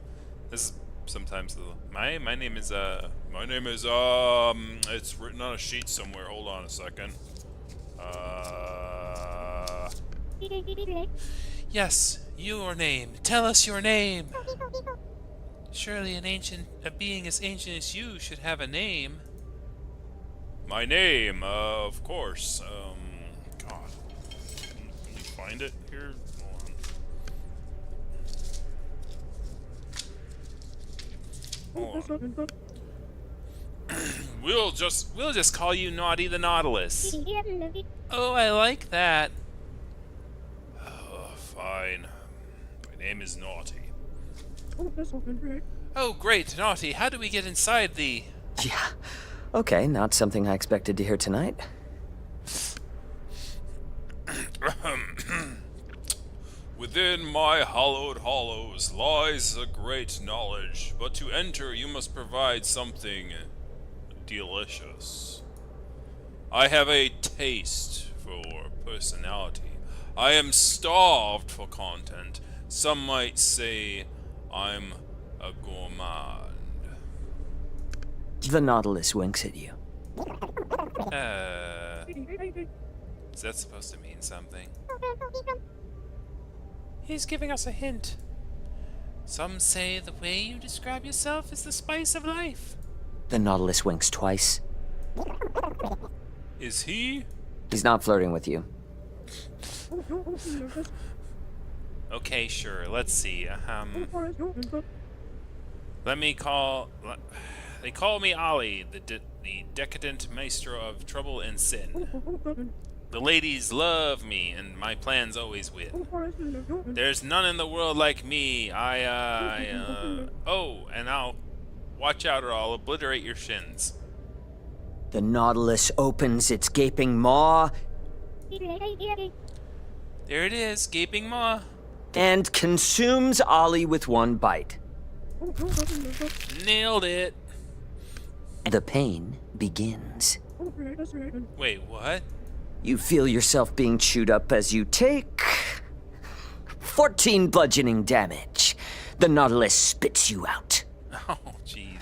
This is sometimes my name is it's written on a sheet somewhere. Hold on a second. Yes, your name. Tell us your name. Surely a being as ancient as you should have a name. My name, of course. God. Can you find it here? Hold on. We'll just call you Naughty the Nautilus. Oh, I like that. Oh, fine. My name is Naughty. Oh, great, Naughty. How do we get inside the... Yeah. Okay, not something I expected to hear tonight. Within my hallowed hallows lies a great knowledge, but to enter you must provide something delicious. I have a taste for personality. I am starved for content. Some might say I'm a gourmand. The Nautilus winks at you. Is that supposed to mean something? He's giving us a hint. Some say the way you describe yourself is the spice of life. The Nautilus winks twice. Is he? He's not flirting with you. Okay, sure. Let's see. Let me call. They call me Ollie, the decadent maestro of trouble and sin. The ladies love me, and my plans always win. There's none in the world like me. Oh, and I'll watch out or I'll obliterate your shins. The Nautilus opens its gaping maw. There it is, gaping maw. And consumes Ollie with one bite. Nailed it. The pain begins. Wait, what? You feel yourself being chewed up as you take 14 bludgeoning damage. The Nautilus spits you out. Oh, jeez.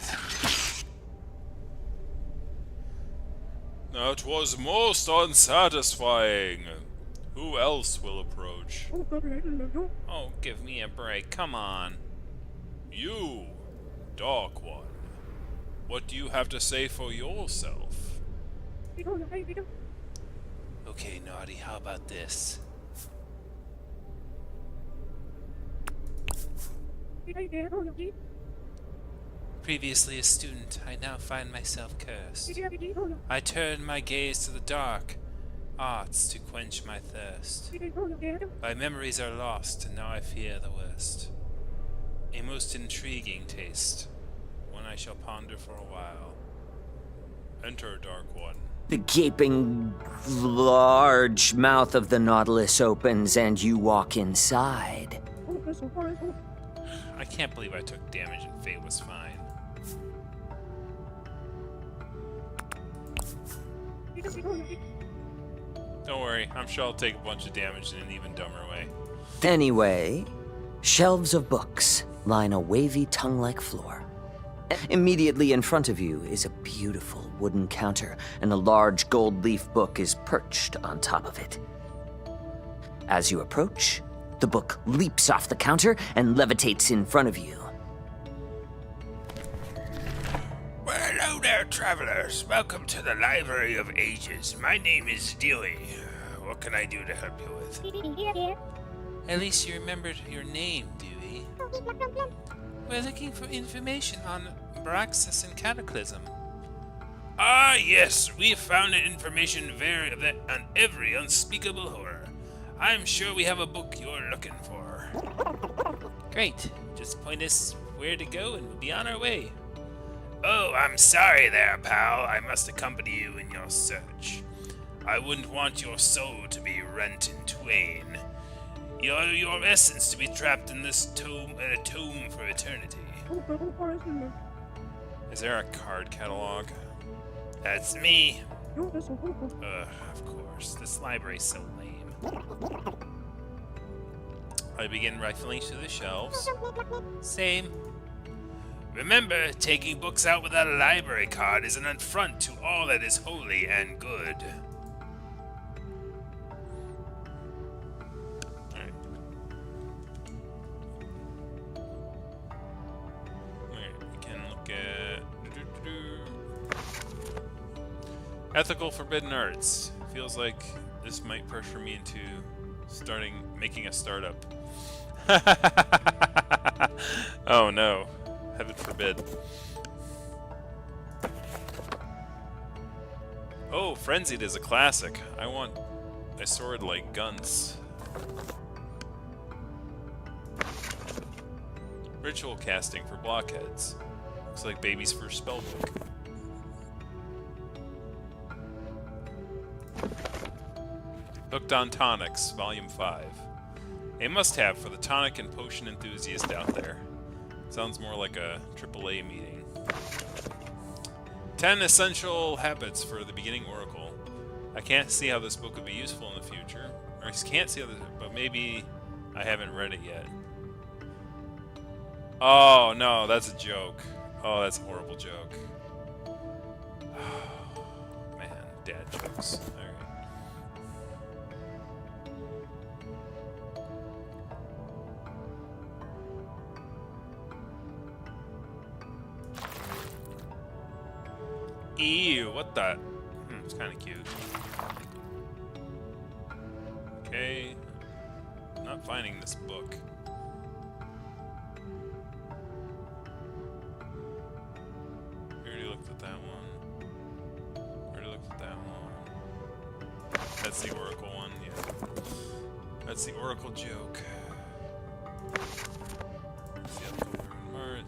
That was most unsatisfying. Who else will approach? Oh, give me a break. Come on. You, Dark One. What do you have to say for yourself? Okay, Naughty, how about this? Previously a student, I now find myself cursed. I turn my gaze to the dark arts to quench my thirst. My memories are lost, and now I fear the worst. A most intriguing taste, one I shall ponder for a while. Enter, Dark One. The gaping, large mouth of the Nautilus opens and you walk inside. I can't believe I took damage and Fate was fine. Don't worry, I'm sure I'll take a bunch of damage in an even dumber way. Anyway, shelves of books line a wavy tongue-like floor. Immediately in front of you is a beautiful wooden counter, and a large gold leaf book is perched on top of it. As you approach, the book leaps off the counter and levitates in front of you. Well, hello there, travelers. Welcome to the Library of Ages. My name is Dewey. What can I do to help you with? At least you remembered your name, Dewey. We're looking for information on Braxis and Cataclysm. Ah, yes, we have found information on every unspeakable horror. I'm sure we have a book you're looking for. Great. Just point us where to go and we'll be on our way. Oh, I'm sorry there, pal. I must accompany you in your search. I wouldn't want your soul to be rent in twain. Your essence to be trapped in this tomb for eternity. Is there a card catalog? That's me. Of course. This library's so lame. I begin rifling through the shelves. Same. Remember, taking books out without a library card is an affront to all that is holy and good. Ethical Forbidden Arts. Feels like this might pressure me into making a startup. Oh no. Heaven forbid. Oh, Frenzied is a classic. I want a sword like Guns. Ritual casting for blockheads. Looks like baby's first spellbook. Hooked on Tonics, Volume 5. A must-have for the tonic and potion enthusiast out there. Sounds more like a AAA meeting. 10 Essential Habits for the Beginning Oracle. I can't see how this book would be useful in the future. Or I can't see how this, but maybe I haven't read it yet. Oh, no, that's a joke. Oh, that's a horrible joke. Man, dad jokes. Alright. Ew, what the? It's kind of cute. Okay. Not finding this book. We already looked at that one. Already looked at that one. That's the Oracle one, yeah. That's the Oracle joke. That's the October and March.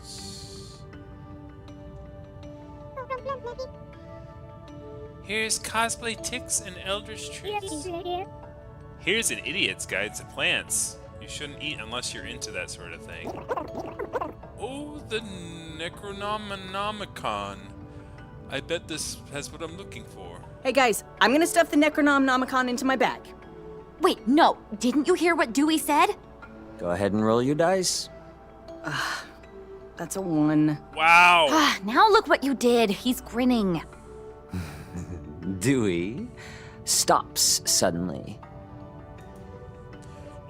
Here's cosplay ticks and eldritch trees. Here's an idiot's guide to plants. You shouldn't eat unless you're into that sort of thing. Oh, the Necronomicon. I bet this has what I'm looking for. Hey guys, I'm gonna stuff the Necronomicon into my bag. Wait, no. Didn't you hear what Dewey said? Go ahead and roll your dice. That's a 1. Wow. Now look what you did. He's grinning. Dewey stops suddenly.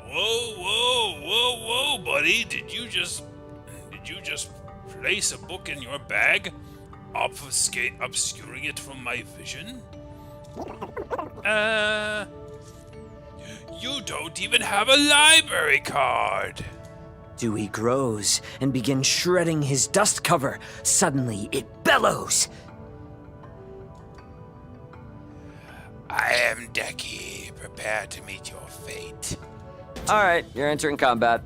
Whoa, buddy. Did you just place a book in your bag? Obscuring it from my vision? You don't even have a library card! Dewey grows and begins shredding his dust cover. Suddenly, it bellows. I am Decky. Prepare to meet your fate. All right, you're entering combat.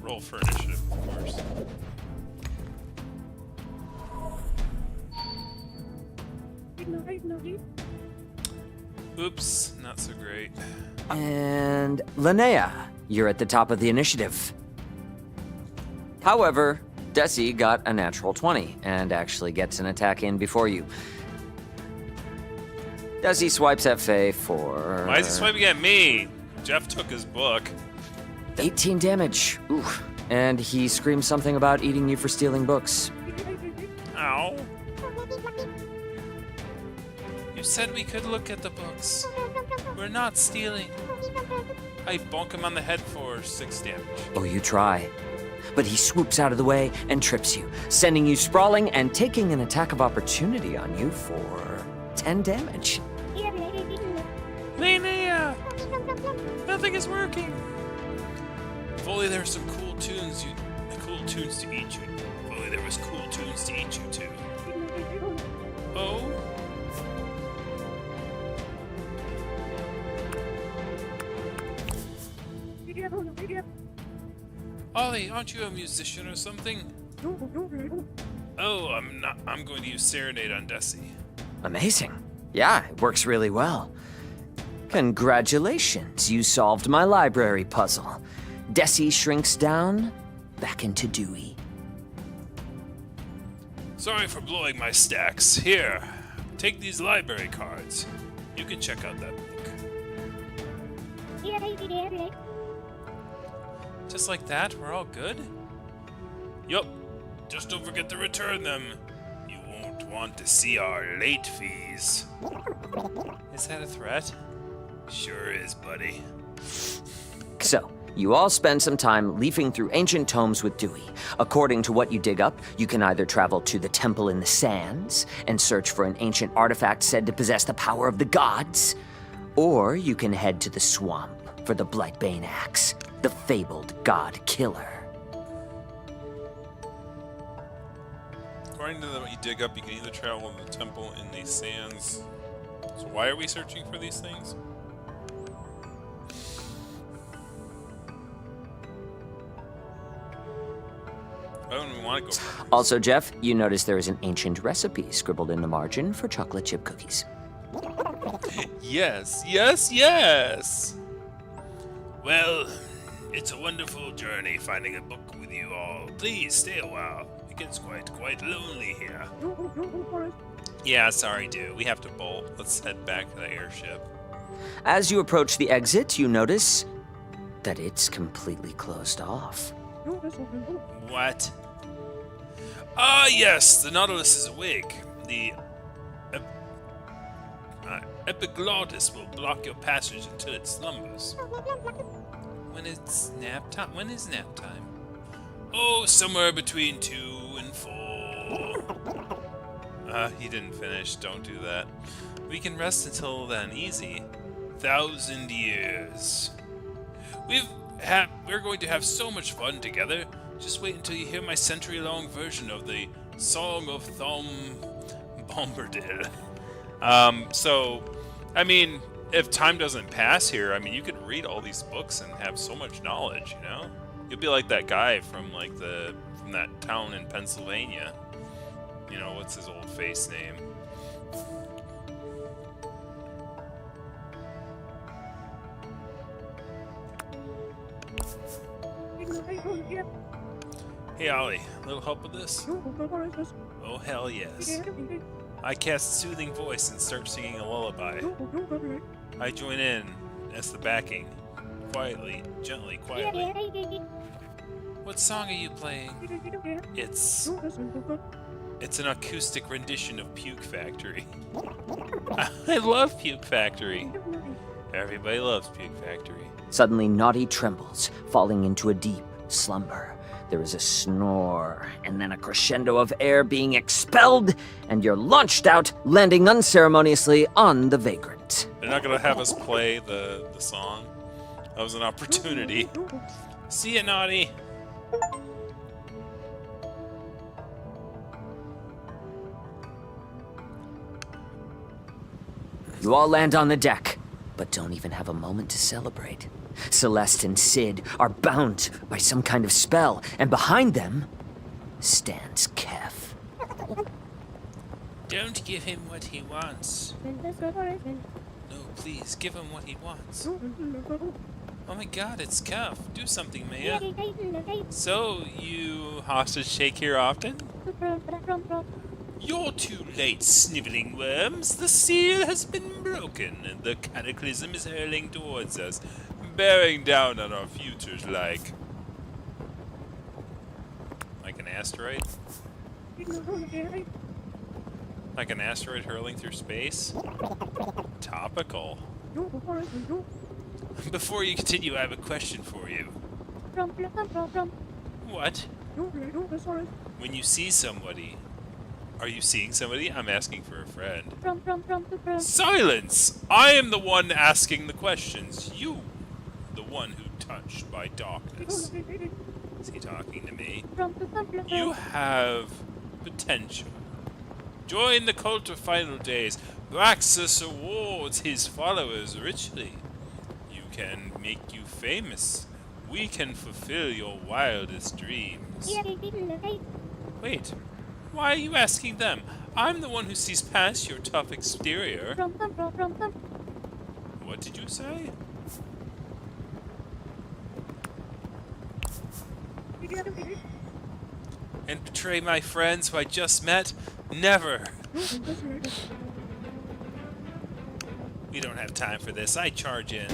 Roll for initiative, of course. Oops, not so great. And Linnea, you're at the top of the initiative. However, Desi got a natural 20 and actually gets an attack in before you. Desi swipes at Faye for... Why is he swiping at me? Jeff took his book. 18 damage. Oof. And he screams something about eating you for stealing books. Ow. You said we could look at the books. We're not stealing. I bonk him on the head for 6 damage. Oh, you try. But he swoops out of the way and trips you, sending you sprawling and taking an attack of opportunity on you for 10 damage. Linnea! Nothing is working. If only there were some cool tunes to eat you. If only there was cool tunes to eat you too. Oh? Ollie, aren't you a musician or something? Oh, I'm not. I'm going to use Serenade on Desi. Amazing. Yeah, it works really well. Congratulations, you solved my library puzzle. Desi shrinks down back into Dewey. Sorry for blowing my stacks. Here, take these library cards. You can check out that book. Just like that, we're all good? Yup. Just don't forget to return them. You won't want to see our late fees. Is that a threat? Sure is, buddy. So, you all spend some time leafing through ancient tomes with Dewey. According to what you dig up, you can either travel to the Temple in the Sands and search for an ancient artifact said to possess the power of the gods, or you can head to the swamp for the Blightbane Axe, the fabled god killer. According to what you dig up, you can either travel to the temple in the sands. So why are we searching for these things? Why wouldn't we want to go for it? Also, Jeff, you notice there is an ancient recipe scribbled in the margin for chocolate chip cookies. Yes, yes, yes! Well, it's a wonderful journey finding a book with you all. Please stay a while. It gets quite lonely here. Yeah, sorry, dude. We have to bolt. Let's head back to the airship. As you approach the exit, you notice that it's completely closed off. What? Ah, yes, the Nautilus is awake. The epiglottis will block your passage until it slumbers. When it's nap time? When is nap time? Oh, somewhere between 2 and 4. He didn't finish. Don't do that. We can rest until then. Easy. 1,000 years. We're going to have so much fun together. Just wait until you hear my century-long version of the Song of Thom Bombadil. So, I mean, if time doesn't pass here, I mean, you could read all these books and have so much knowledge, you know? You'll be like that guy from, like, from that town in Pennsylvania. You know, what's his old face name? Hey, Ollie, a little help with this? Oh, hell yes. I cast Soothing Voice and start singing a lullaby. I join in as the backing. Quietly, gently, quietly. What song are you playing? It's an acoustic rendition of Puke Factory. I love Puke Factory. Everybody loves Puke Factory. Suddenly, Naughty trembles, falling into a deep slumber. There is a snore, and then a crescendo of air being expelled, and you're launched out, landing unceremoniously on the vagrant. They're not gonna have us play the song. That was an opportunity. See ya, Naughty. You all land on the deck, but don't even have a moment to celebrate. Celeste and Sid are bound by some kind of spell, and behind them stands Kef. Don't give him what he wants. No, please, give him what he wants. Oh my god, it's Kef. Do something, Maya. So, you hostage shake here often? You're too late, sniveling worms. The seal has been broken, and the cataclysm is hurling towards us, bearing down on our futures like an asteroid? Like an asteroid hurling through space? Topical. Before you continue, I have a question for you. What? When you see somebody, are you seeing somebody? I'm asking for a friend. Silence! I am the one asking the questions. You, the one who touched by darkness. Is he talking to me? You have potential. Join the cult of final days. Braxus awards his followers richly. You can make you famous. We can fulfill your wildest dreams. Wait, why are you asking them? I'm the one who sees past your tough exterior. What did you say? And betray my friends who I just met? Never! We don't have time for this. I charge in.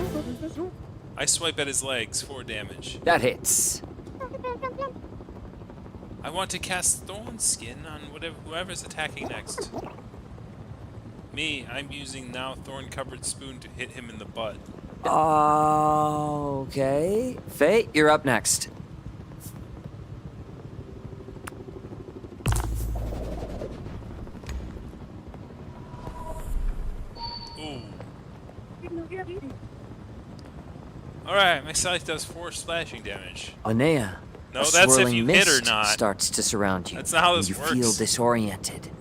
I swipe at his legs, 4 damage. That hits. I want to cast Thorn Skin on whoever's attacking next. Me, I'm using now Thorn-covered spoon to hit him in the butt. Okay. Faye, you're up next. Ooh. Alright, my scythe does 4 splashing damage. Onea, No, a that's if swirling you hit or mist not. starts to surround you. That's not how and this you works. feel disoriented.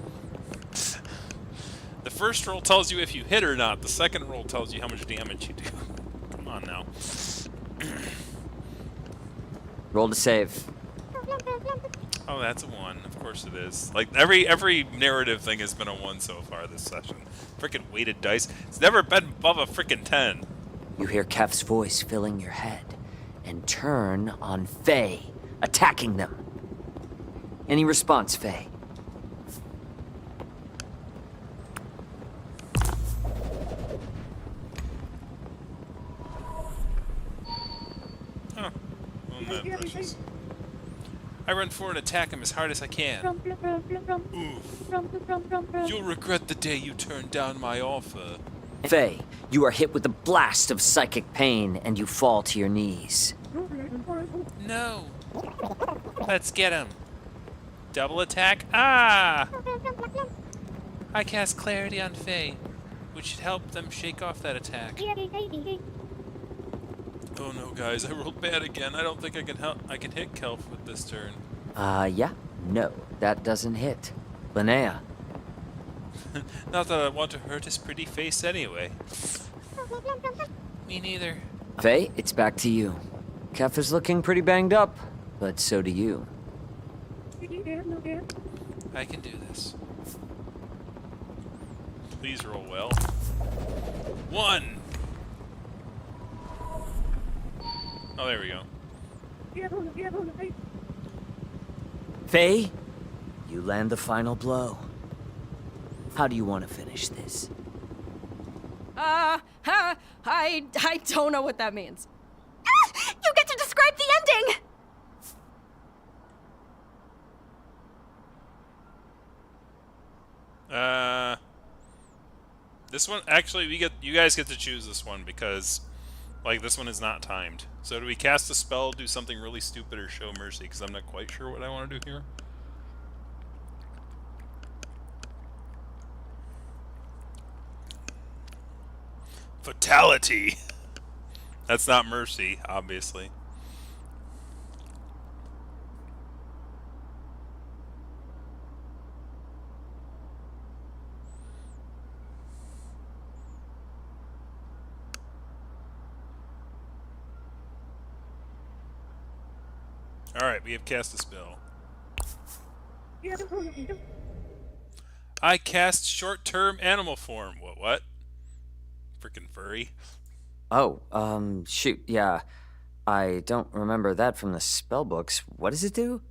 The first roll tells you if you hit or not. The second roll tells you how much damage you do. Come on now. Roll to save. Oh, that's a 1. Of course it is. Like, every narrative thing has been a 1 so far this session. Frickin' weighted dice. It's never been above a frickin' 10. You hear Kef's voice filling your head and turn on Faye, attacking them. Any response, Faye? bushes. I run forward and attack him as hard as I can. Oof. You'll regret the day you turned down my offer. Faye, you are hit with a blast of psychic pain and you fall to your knees. No. Let's get him. Double attack. Ah! I cast Clarity on Faye, which should help them shake off that attack. Oh no, guys, I rolled bad again. I don't think I can hit Kelf with this turn. Yeah. No, that doesn't hit. Linnea. Not that I want to hurt his pretty face anyway. Me neither. Faye, it's back to you. Kef is looking pretty banged up, but so do you. I can do this. Please roll well. 1! Oh, there we go. Faye, you land the final blow. How do you want to finish this? I don't know what that means. You get to describe the ending! This one, actually, you guys get to choose this one because, like, this one is not timed. So do we cast a spell, do something really stupid, or show mercy? Because I'm not quite sure what I want to do here. Fatality! That's not mercy, obviously. Alright, we have cast a spell. I cast short-term animal form. What? Freaking furry. Oh, shoot, yeah. I don't remember that from the spell books. What does it do?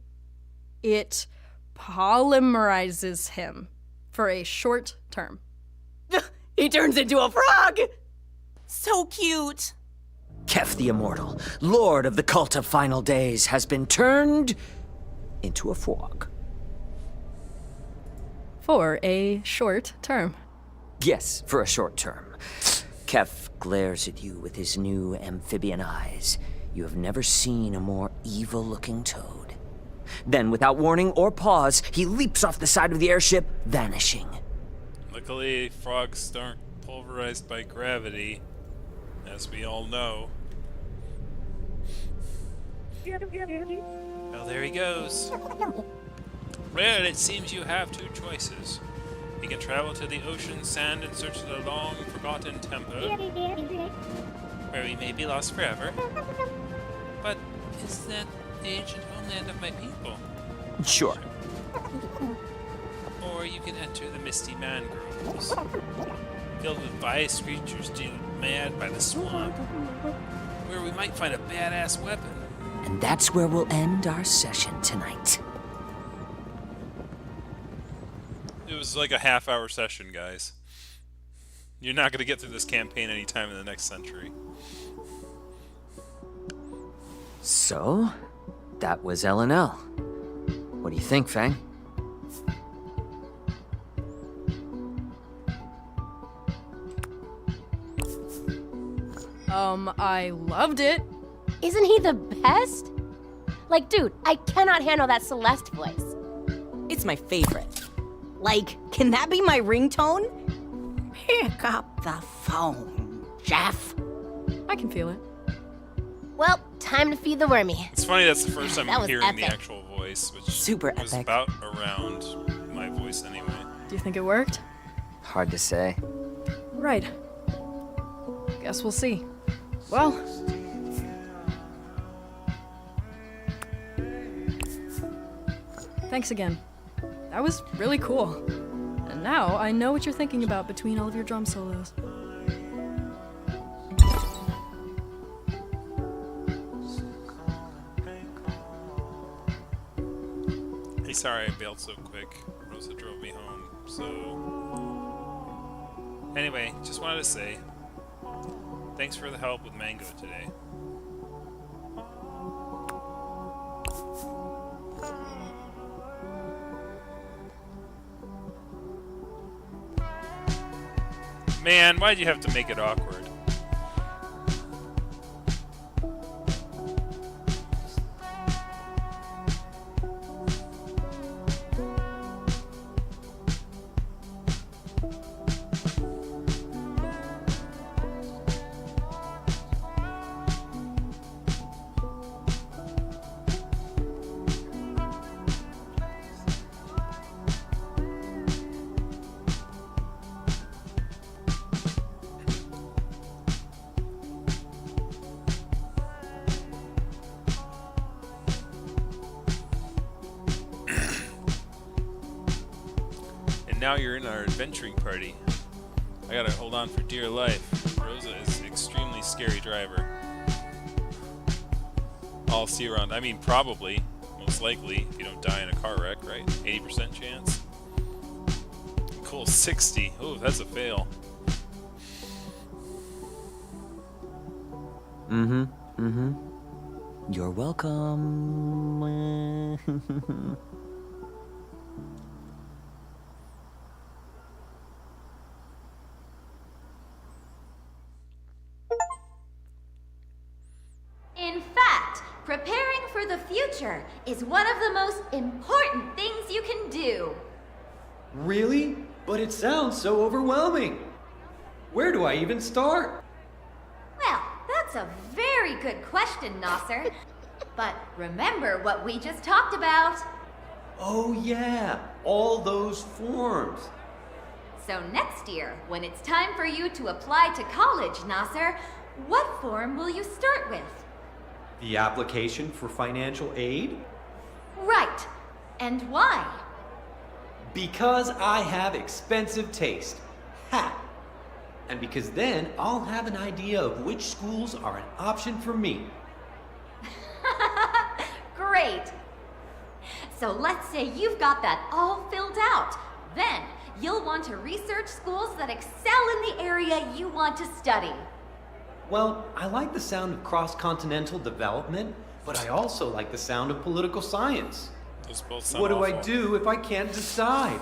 It polymerizes him for a short term. He turns into a frog! So cute! Kef the Immortal, Lord of the Cult of Final Days, has been turned into a frog. For a short term. Yes, for a short term. Kef glares at you with his new amphibian eyes. You have never seen a more evil-looking toad. Then, without warning or pause, he leaps off the side of the airship, vanishing. Luckily, frogs aren't pulverized by gravity, as we all know. Well, there he goes. Well, it seems you have two choices. You can travel to the ocean sand in search of the long-forgotten temple, where we may be lost forever. But is that the ancient homeland of my people? Sure. Or you can enter the misty mangroves, filled with vice creatures driven mad by the swamp, where we might find a badass weapon. And that's where we'll end our session tonight. It was like a half-hour session, guys. You're not going to get through this campaign anytime in the next century. So, that was L&L. What do you think, Fang? I loved it. Isn't he the best? Like, dude, I cannot handle that Celeste voice. It's my favorite. Like, can that be my ringtone? Pick up the phone, Jeff. I can feel it. Well, time to feed the wormy. It's funny that's the first time That I'm was hearing the epic. actual voice, which Super was epic. about around my voice anyway. Do you think it worked? Hard to say. Right. Guess we'll see. Well, thanks again. That was really cool. And now I know what you're thinking about between all of your drum solos. Hey, sorry I bailed so quick. Rosa drove me home, so... Anyway, just wanted to say, thanks for the help with Mango today. Man, why'd you have to make it awkward? Now you're in our adventuring party. I gotta hold on for dear life. Rosa is an extremely scary driver. I'll see you around. I mean, probably, most likely, if you don't die in a car wreck, right? 80% chance. Cool, 60. Ooh, that's a fail. You're welcome. In fact, preparing for the future is one of the most important things you can do. Really? But it sounds so overwhelming. Where do I even start? Well, that's a very good question, Nasser. But remember what we just talked about. Oh yeah, all those forms. So next year, when it's time for you to apply to college, Nasser, what form will you start with? The application for financial aid? Right. And why? Because I have expensive taste. Ha! And because then I'll have an idea of which schools are an option for me. Great. So let's say you've got that all filled out. Then you'll want to research schools that excel in the area you want to study. Well, I like the sound of cross-continental development, but I also like the sound of political science. Those both sound What do I awful. do if I can't decide?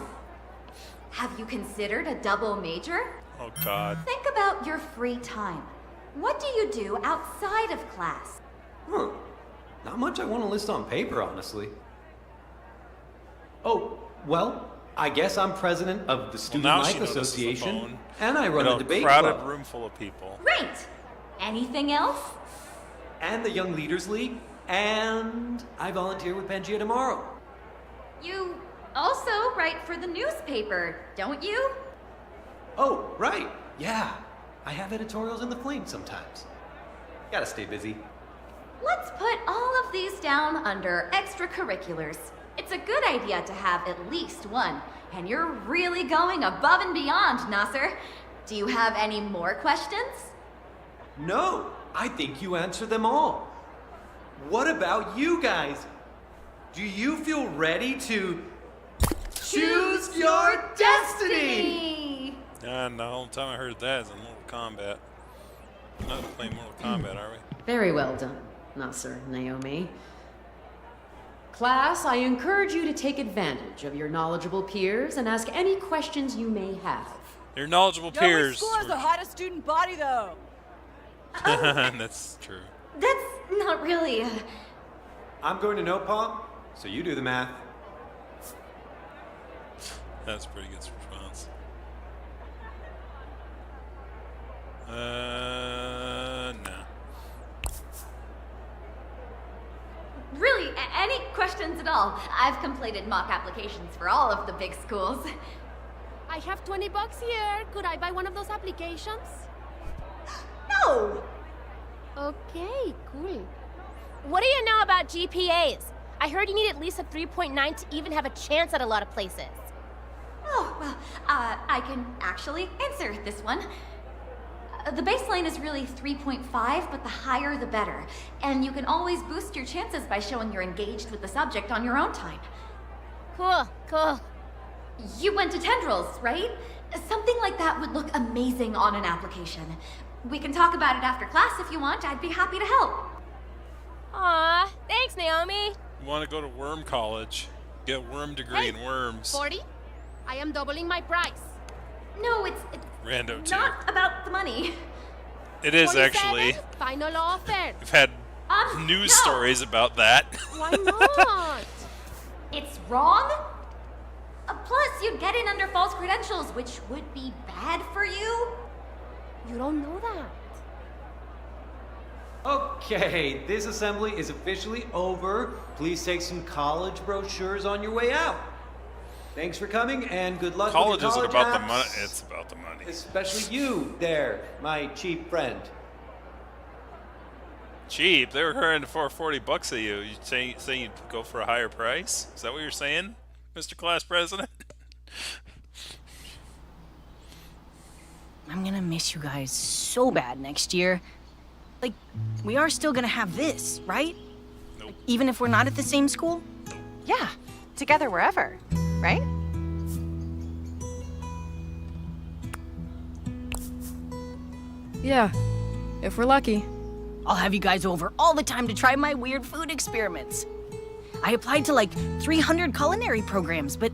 Have you considered a double major? Oh, God. Think about your free time. What do you do outside of class? Not much I want to list on paper, honestly. Oh, well, I guess I'm president of the Student now she Life notices the Association, phone. and I run In a debate crowded club. room full of people. Great. Anything else? And the Young Leaders League, and I volunteer with Pangea tomorrow. You also write for the newspaper, don't you? Oh, right, yeah. I have editorials in the Flame sometimes. Gotta stay busy. Let's put all of these down under extracurriculars. It's a good idea to have at least one, and you're really going above and beyond, Nasser. Do you have any more questions? No, I think you answered them all. What about you guys? Do you feel ready to choose your destiny? And the whole time I heard that is in Mortal Kombat. We're not playing Mortal Kombat, are we? Very well done, Nasser, Naomi. Class, I encourage you to take advantage of your knowledgeable peers and ask any questions you may have. Your knowledgeable peers. School has the hottest student body, though. That's true. That's not really I'm going to NOPOM, so you do the math. That's a pretty good response. No. Really, any questions at all? I've completed mock applications for all of the big schools. I have $20 here. Could I buy one of those applications? No! Okay, cool. What do you know about GPAs? I heard you need at least a 3.9 to even have a chance at a lot of places. Oh, well, I can actually answer this one. The baseline is really 3.5, but the higher the better. And you can always boost your chances by showing you're engaged with the subject on your own time. Cool, cool. You went to Tendrils, right? Something like that would look amazing on an application. We can talk about it after class if you want. I'd be happy to help. Aw, thanks, Naomi. You want to go to Worm College? Get a worm degree in worms. 40? I am doubling my price. No, it's Rando 2. Not about the money. It is actually. Final offer. We've had news stories about that. Why not? It's wrong? Plus, you'd get in under false credentials, which would be bad for you. You don't know that. Okay, this assembly is officially over. Please take some college brochures on your way out. Thanks for coming, and good luck College with your isn't college about the apps. money. It's about the money. Especially you there, my cheap friend. Cheap. They were hiring for $40 a you. You saying you'd go for a higher price? Is that what you're saying, Mr. Class President? I'm gonna miss you guys so bad next year. Like, we are still gonna have this, right? Nope. Like, even if we're not at the same school? Yeah, together wherever, right? Yeah, if we're lucky. I'll have you guys over all the time to try my weird food experiments. I applied to like 300 culinary programs, but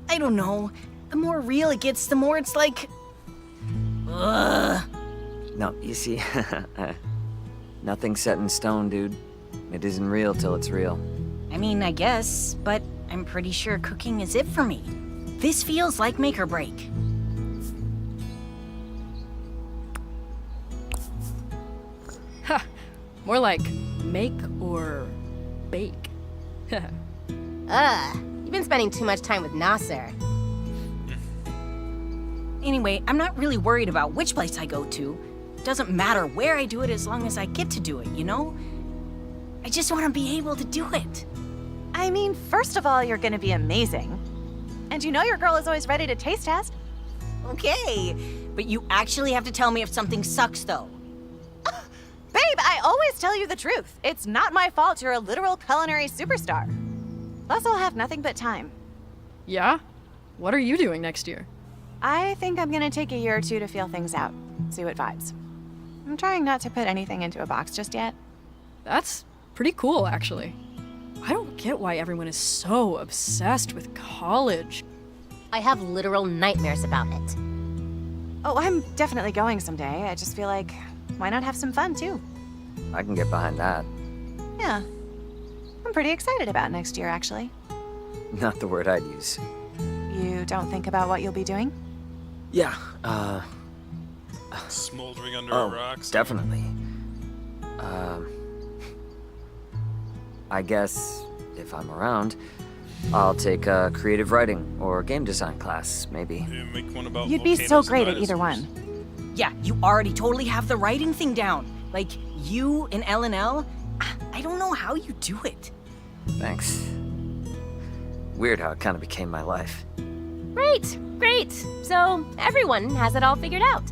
I don't know. The more real it gets, the more it's like... Ugh. No, you see, nothing's set in stone, dude. It isn't real till it's real. I mean, I guess, but I'm pretty sure cooking is it for me. This feels like make or break. Ha! More like make or bake. You've been spending too much time with Nasser. Anyway, I'm not really worried about which place I go to. Doesn't matter where I do it as long as I get to do it, you know? I just want to be able to do it. I mean, first of all, you're gonna be amazing. And you know your girl is always ready to taste test. Okay, but you actually have to tell me if something sucks, though. Babe, I always tell you the truth. It's not my fault you're a literal culinary superstar. Plus, I'll have nothing but time. Yeah? What are you doing next year? I think I'm gonna take a year or two to feel things out, see what vibes. I'm trying not to put anything into a box just yet. That's pretty cool, actually. I don't get why everyone is so obsessed with college. I have literal nightmares about it. Oh, I'm definitely going someday. I just feel like, why not have some fun too? I can get behind that. Yeah. I'm pretty excited about next year, actually. Not the word I'd use. You don't think about what you'll be doing? Yeah, Smoldering under a rock. definitely. I guess if I'm around, I'll take a creative writing or game design class, maybe. Yeah, make one about You'd be so volcanoes and great at either dinosaurs. one. Yeah, you already totally have the writing thing down. Like, you and L&L, I don't know how you do it. Thanks. Weird how it kind of became my life. Great, great. So everyone has it all figured out.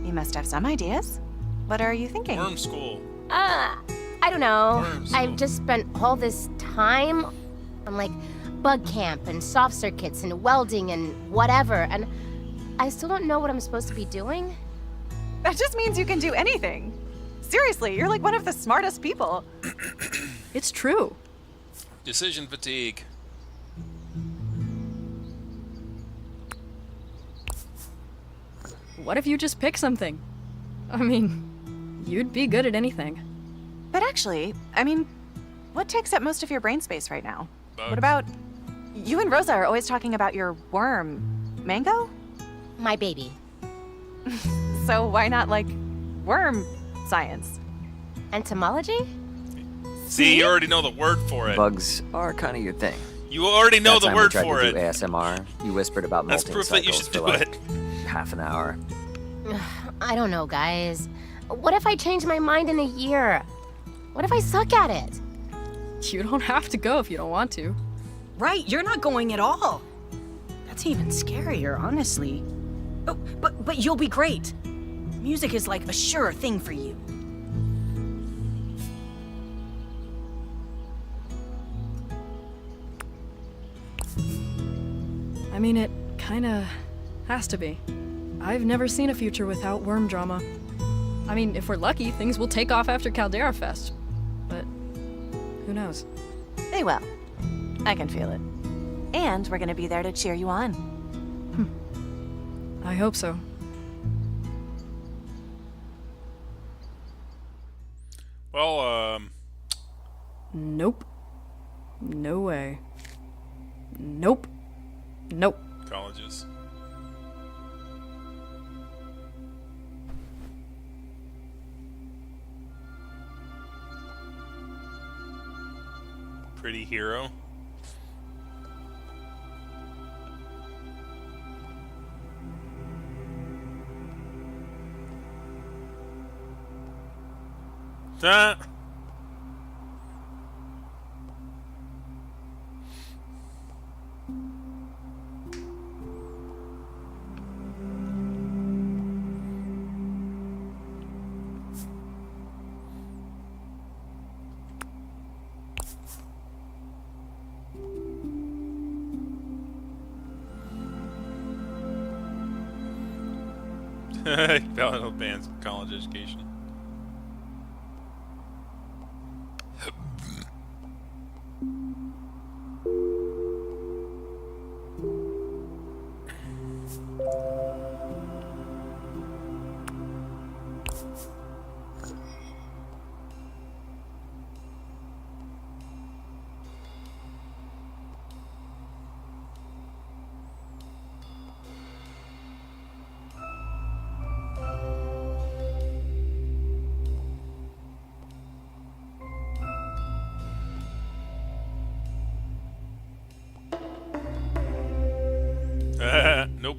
You must have some ideas. What are you thinking? Worm school. I don't know. Worms. I've just spent all this time on like bug camp and soft circuits and welding and whatever, and I still don't know what I'm supposed to be doing. That just means you can do anything. Seriously, you're like one of the smartest people. It's true. Decision fatigue. What if you just pick something? I mean, you'd be good at anything. But actually, I mean, what takes up most of your brain space right now? Bugs. What about... You and Rosa are always talking about your worm. Mango? My baby. So why not, like, worm science? Entomology? See, you already know the word for it. Bugs are kind of your thing. You already know That the time word we tried for to it. do ASMR, you whispered about That's molting proof that you cycles should for do like it. half an hour. I don't know, guys. What if I change my mind in a year? What if I suck at it? You don't have to go if you don't want to. Right, you're not going at all. That's even scarier, honestly. Oh, but you'll be great. Music is like a sure thing for you. I mean, it kinda has to be. I've never seen a future without worm drama. I mean, if we're lucky, things will take off after Caldera Fest. But who knows? They will. I can feel it. And we're gonna be there to cheer you on. I hope so. Well, Nope. No way. Nope. Nope. colleges. Pretty hero. Ah. Valid bans college education. Nope.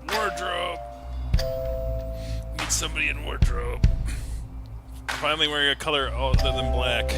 Wardrobe. Meet somebody in wardrobe. Finally wearing a color other than black.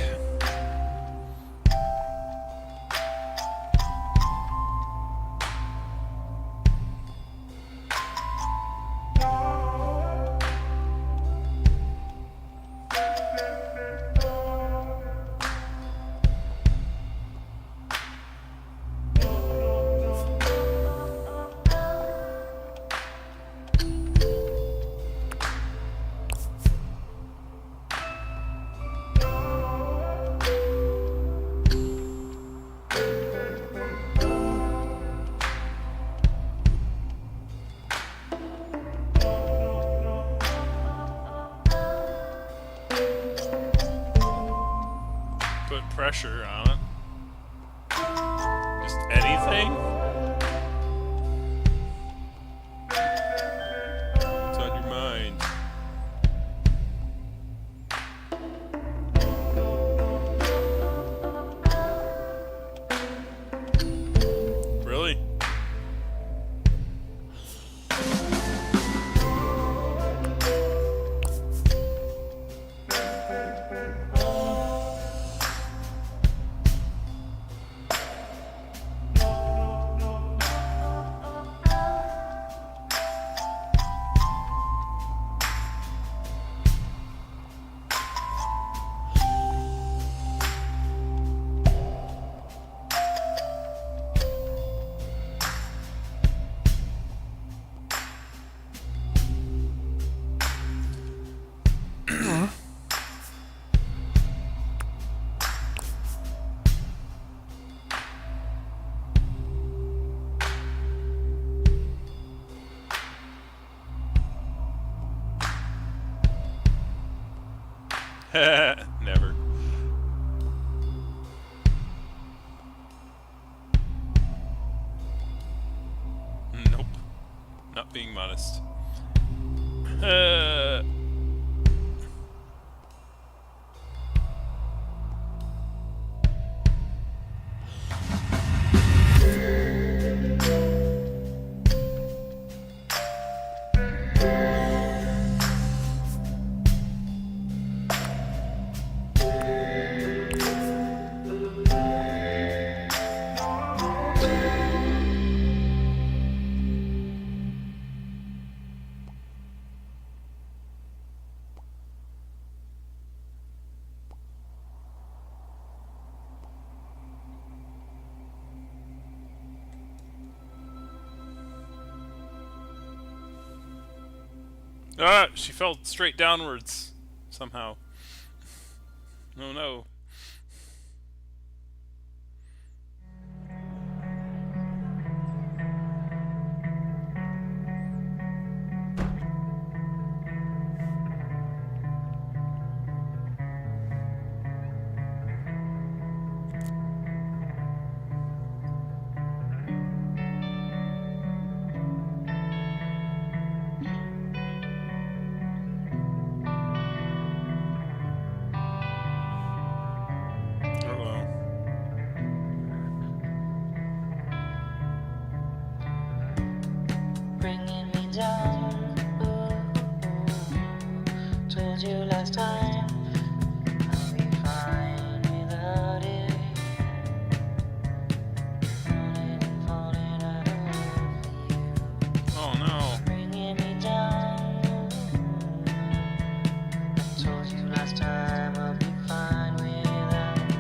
Put pressure on it. Just anything? What's on your mind? Really? Never. Nope. Not being modest. Ah, she fell straight downwards somehow. Oh no. Bringing me down. Told you last time I'll be fine without it. Falling out of love for you. Oh no. Bringing me down. I told you last time I'll be fine without it.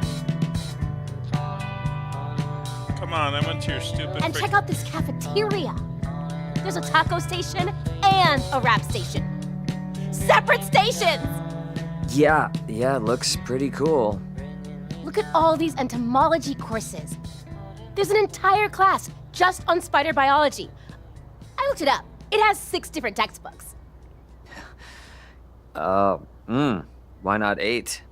Come on, I went to your stupid. And check out this cafeteria. There's a taco station and a rap station. Separate stations! Yeah, looks pretty cool. Look at all these entomology courses. There's an entire class just on spider biology. I looked it up. It has 6 different textbooks. Why not 8?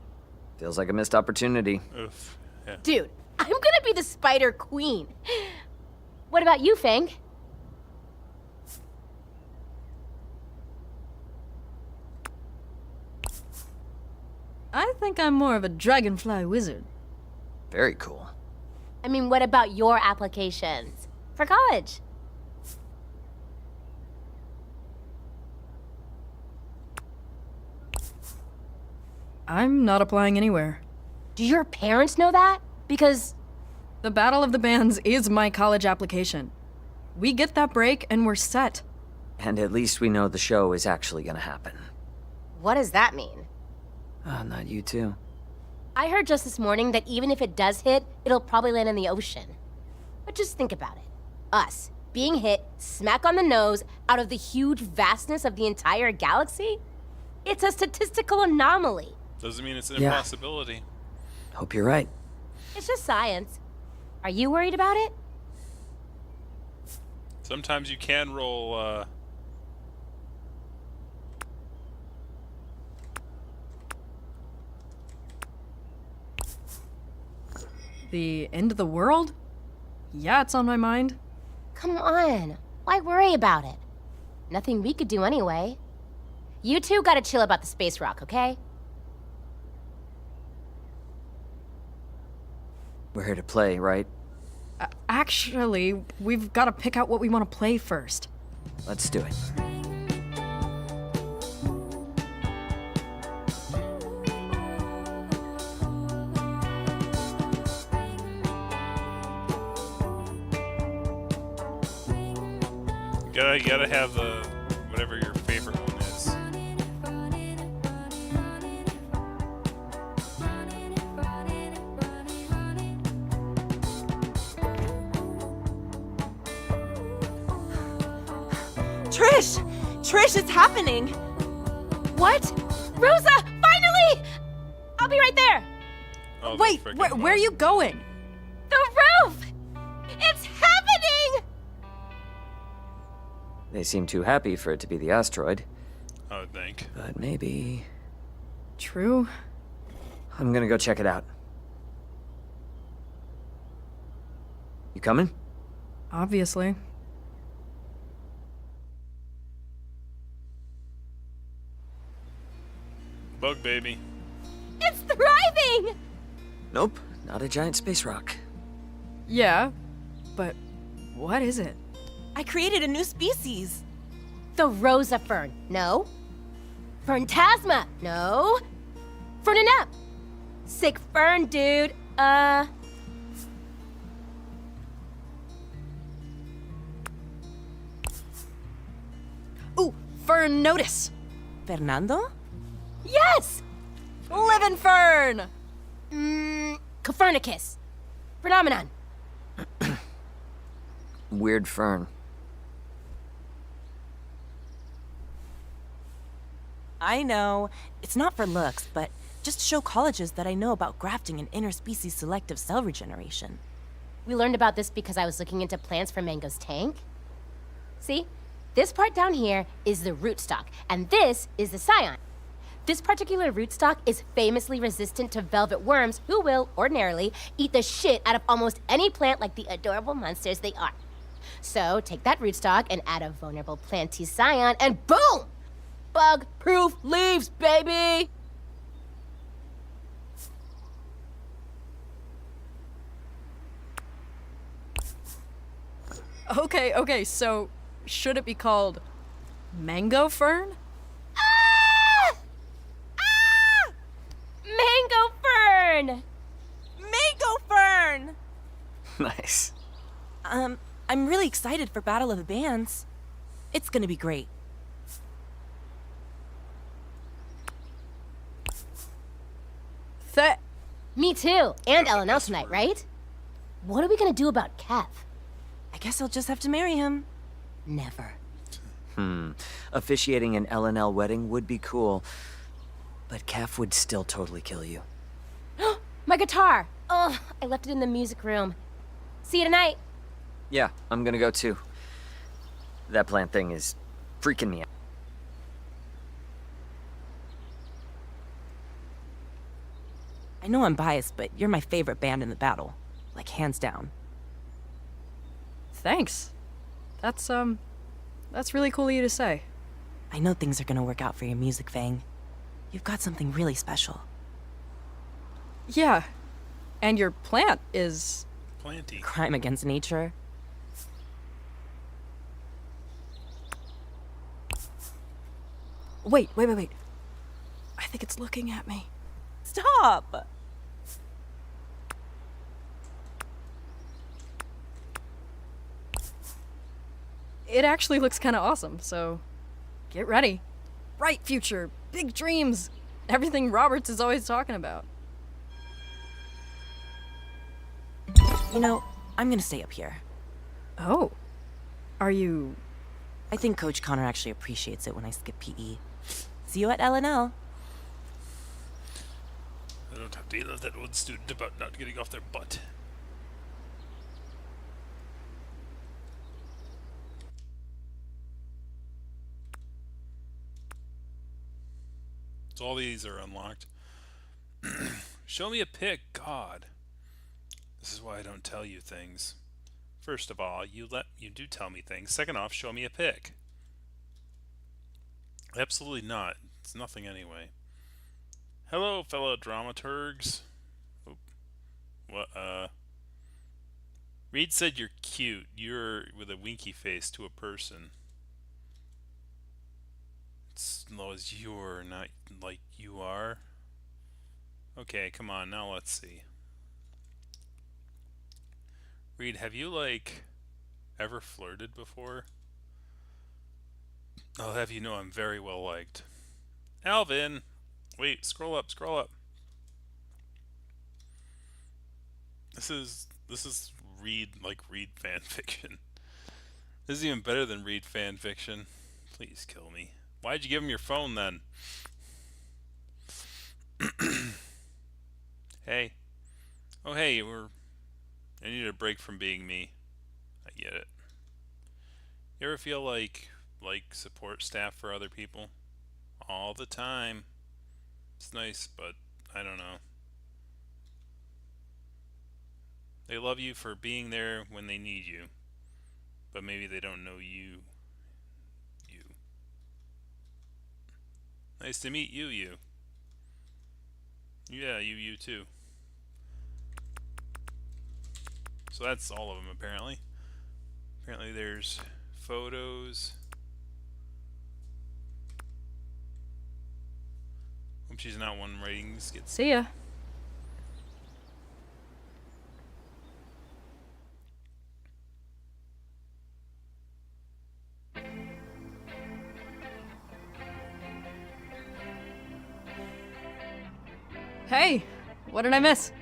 Feels like a missed opportunity. Oof. Yeah. Dude, I'm gonna be the spider queen. What about you, Fang? I think I'm more of a dragonfly wizard. Very cool. I mean, what about your applications for college? I'm not applying anywhere. Do your parents know that? Because the Battle of the Bands is my college application. We get that break and we're set. And at least we know the show is actually gonna happen. what does that mean? Not you too. I heard just this morning that even if it does hit, it'll probably land in the ocean. But just think about it. Us, being hit smack on the nose out of the huge vastness of the entire galaxy? It's a statistical anomaly. Doesn't mean it's an Yeah. impossibility. Hope you're right. It's just science. Are you worried about it? Sometimes you can roll, The end of the world? Yeah, it's on my mind. Come on. Why worry about it? Nothing we could do anyway. You two gotta chill about the space rock, okay? We're here to play, right? Actually, we've got to pick out what we want to play first. Let's do it. you gotta have the whatever your favorite one is. Trish, it's happening! What? Rosa, finally! I'll be right there. Oh, Wait, where are you going? The roof! It's happening! They seem too happy for it to be the asteroid. I would think. But maybe... True. I'm gonna go check it out. You coming? Obviously. Bug baby. It's thriving! Nope, not a giant space rock. Yeah, but what is it? I created a new species. The Rosa fern. No. Ferntasma. No. Ferninep. Sick fern, dude. Ooh, fern notice. Fernando? Yes! Living fern! Copernicus. Phenomenon. Weird fern. I know. It's not for looks, but just to show colleges that I know about grafting and interspecies selective cell regeneration. We learned about this because I was looking into plants for Mango's tank. See? This part down here is the rootstock, and this is the scion. This particular rootstock is famously resistant to velvet worms who will, ordinarily, eat the shit out of almost any plant like the adorable monsters they are. So, take that rootstock and add a vulnerable planty scion, and boom! Bug-proof leaves, baby! Okay, so should it be called mango fern? Mango fern! Mango fern! Nice. I'm really excited for Battle of the Bands. It's gonna be great. Me too, and LNL tonight, right? What are we gonna do about Kev? I guess I'll just have to marry him. Never. Officiating an LNL wedding would be cool, but Kef would still totally kill you. My guitar! Oh, I left it in the music room. See you tonight. Yeah, I'm gonna go too. That plant thing is freaking me out. I know I'm biased, but you're my favorite band in the battle. Like, hands down. Thanks. That's really cool of you to say. I know things are gonna work out for your music, Fang. You've got something really special. Yeah. And your plant is... Planty. Crime against nature. Wait. I think it's looking at me. Stop! It actually looks kind of awesome, so get ready. Bright future, big dreams, everything Roberts is always talking about. You know, I'm gonna stay up here. Oh. Are you... I think Coach Connor actually appreciates it when I skip PE. See you at LNL. I don't have to yell at that one student about not getting off their butt. So all these are unlocked. Show me a pic, God. This is why I don't tell you things. First of all, you do tell me things. Second off, show me a pic. Absolutely not. It's nothing anyway. Hello, fellow dramaturgs. Oop. What, Reed said you're cute. You're with a winky face to a person. It's low as you're, not like you are. Okay, come on, now let's see. Reed, have you, like, ever flirted before? I'll have you know I'm very well liked. Alvin! Wait, scroll up. This is Reed fan fiction. This is even better than Reed fan fiction. Please kill me. Why'd you give him your phone then? Hey. Oh hey, I need a break from being me. I get it. You ever feel like support staff for other people? All the time. It's nice, but I don't know. They love you for being there when they need you, but maybe they don't know you. Nice to meet you. Yeah, you too. So that's all of them apparently. Apparently there's photos. Hope she's not one ratings. See ya. Hey, what did I miss?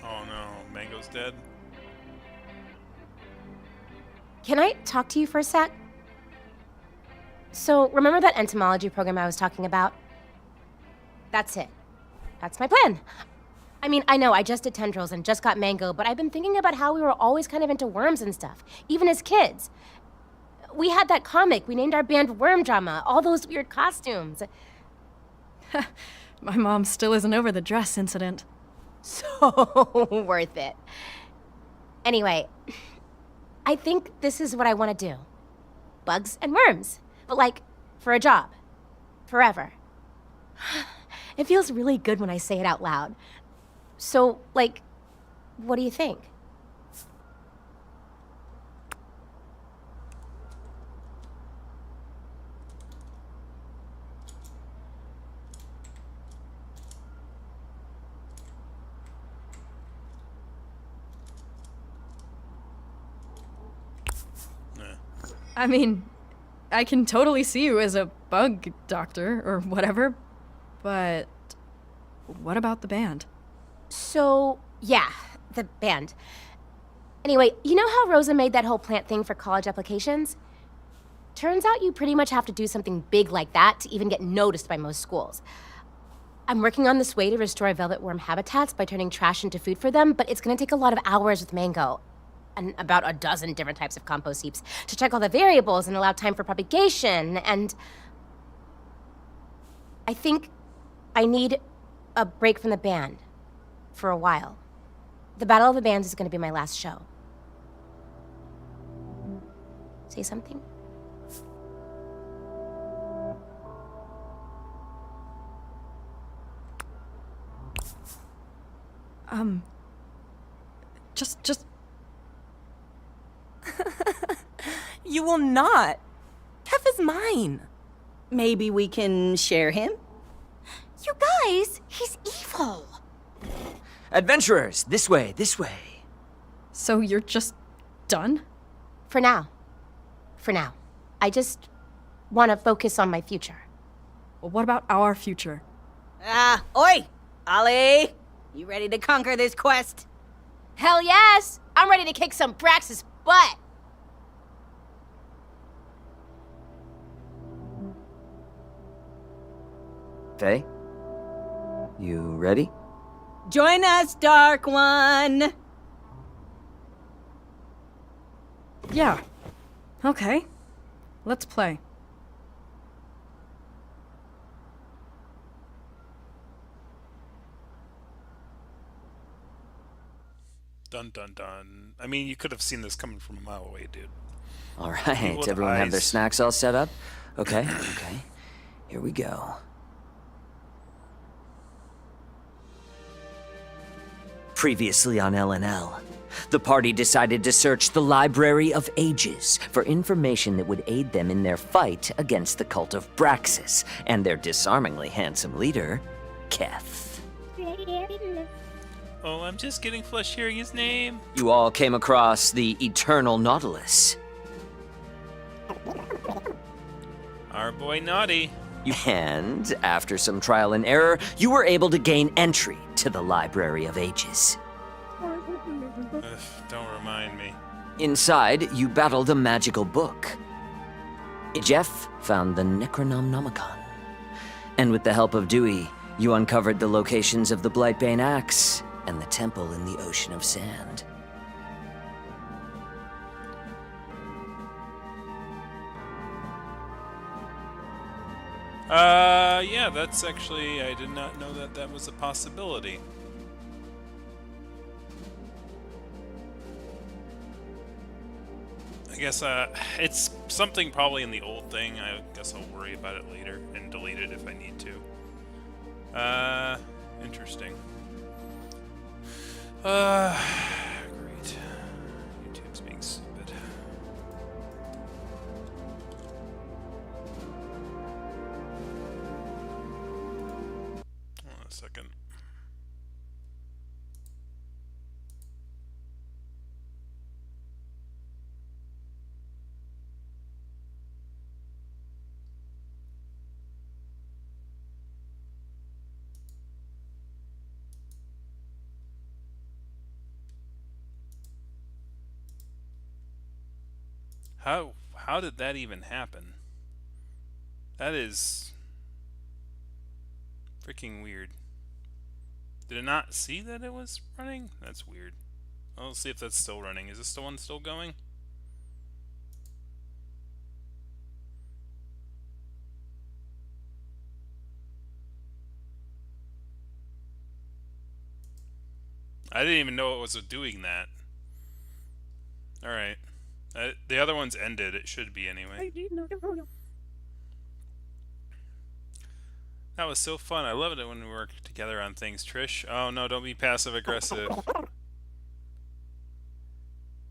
Oh no, Mango's dead. Can I talk to you for a sec? So, remember that entomology program I was talking about? That's it. That's my plan. I mean, I know I just did tendrils and just got mango, but I've been thinking about how we were always kind of into worms and stuff, even as kids. We had that comic, we named our band Worm Drama, all those weird costumes. My mom still isn't over the dress incident. So worth it. Anyway, I think this is what I want to do. Bugs and worms, but like, for a job. Forever. It feels really good when I say it out loud. So, like, what do you think? I mean, I can totally see you as a bug doctor or whatever, but what about the band? So, yeah, the band. Anyway, you know how Rosa made that whole plant thing for college applications? Turns out you pretty much have to do something big like that to even get noticed by most schools. I'm working on this way to restore velvet worm habitats by turning trash into food for them, but it's gonna take a lot of hours with mango. And about a dozen different types of compost heaps to check all the variables and allow time for propagation, and I think I need a break from the band for a while. The Battle of the Bands is going to be my last show. Say something? Just You will not. Kef is mine. Maybe we can share him? You guys, he's evil. Adventurers, this way, this way. So you're just done? For now. For now. I just want to focus on my future. Well, what about our future? Oi! Ollie! You ready to conquer this quest? Hell yes! I'm ready to kick some Brax's butt! Faye? You ready? Join us, Dark One! Yeah. Okay. Let's play. Dun dun dun. I mean, you could have seen this coming from a mile away, dude. All People right, with everyone have their eyes. snacks all set up? Okay, okay. Here we go. Previously on LNL, the party decided to search the Library of Ages for information that would aid them in their fight against the cult of Braxis and their disarmingly handsome leader, Keth. Oh, I'm just getting flush hearing his name. You all came across the Eternal Nautilus. Our boy Naughty. And, after some trial and error, you were able to gain entry to the Library of Ages. Ugh, don't remind me. Inside, you battled a magical book. Jeff found the Necronomicon. And with the help of Dewey, you uncovered the locations of the Blightbane Axe and the temple in the Ocean of Sand. Yeah, that's actually, I did not know that that was a possibility. I guess, it's something probably in the old thing. I guess I'll worry about it later and delete it if I need to. Interesting. Great. YouTube's being stupid. Hold on a second. How did that even happen? That is freaking weird. Did it not see that it was running? That's weird. I'll see if that's still running. Is this the one still going? I didn't even know it was doing that. Alright. The other one's ended. It should be anyway. That was so fun. I loved it when we worked together on things, Trish. Oh no, don't be passive aggressive.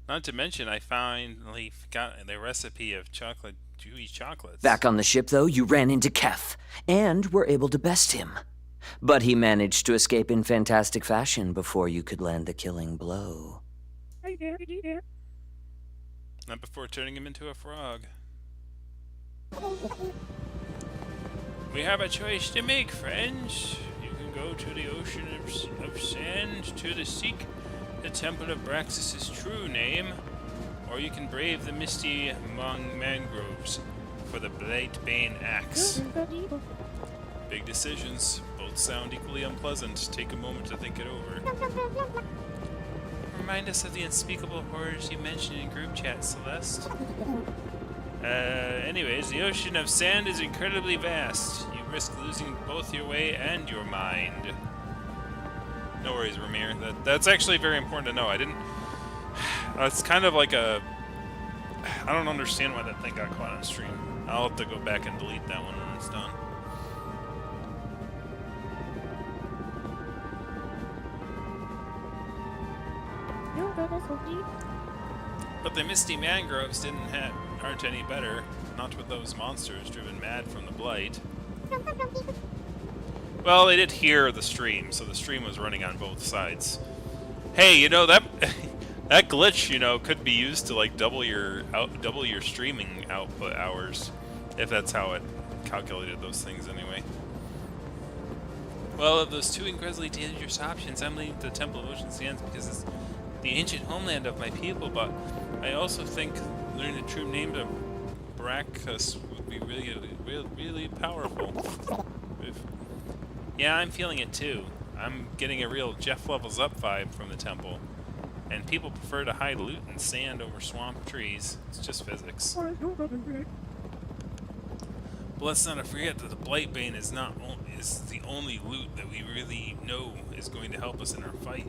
Not to mention, I finally got the recipe of chewy chocolates. Back on the ship, though, you ran into Kef, and were able to best him. But he managed to escape in fantastic fashion before you could land the killing blow. Not before turning him into a frog. We have a choice to make, friends. You can go to the ocean of sand to seek the Temple of Braxis' true name, or you can brave the misty among mangroves for the Blightbane axe. Big decisions. Both sound equally unpleasant. Take a moment to think it over. Remind us of the unspeakable horrors you mentioned in group chat, Celeste. Anyways, the ocean of sand is incredibly vast. You risk losing both your way and your mind. No worries, Ramir. That's actually very important to know. I didn't... it's kind of like a... I don't understand why that thing got caught on stream. I'll have to go back and delete that one when it's done. But the misty mangroves aren't any better. Not with those monsters driven mad from the blight. Well, they did hear the stream, so the stream was running on both sides. Hey, you know that that glitch, you know, could be used to like double your streaming output hours, if that's how it calculated those things anyway. Well, of those two incredibly dangerous options, I'm leaning to the Temple of Ocean Sands because it's the ancient homeland of my people, but I also think learning the true name of Brachus would be really powerful. Yeah, I'm feeling it too. I'm getting a real Jeff levels up vibe from the temple. And people prefer to hide loot in sand over swamp trees. It's just physics. But let's not forget that the Blightbane is the only loot that we really know is going to help us in our fight.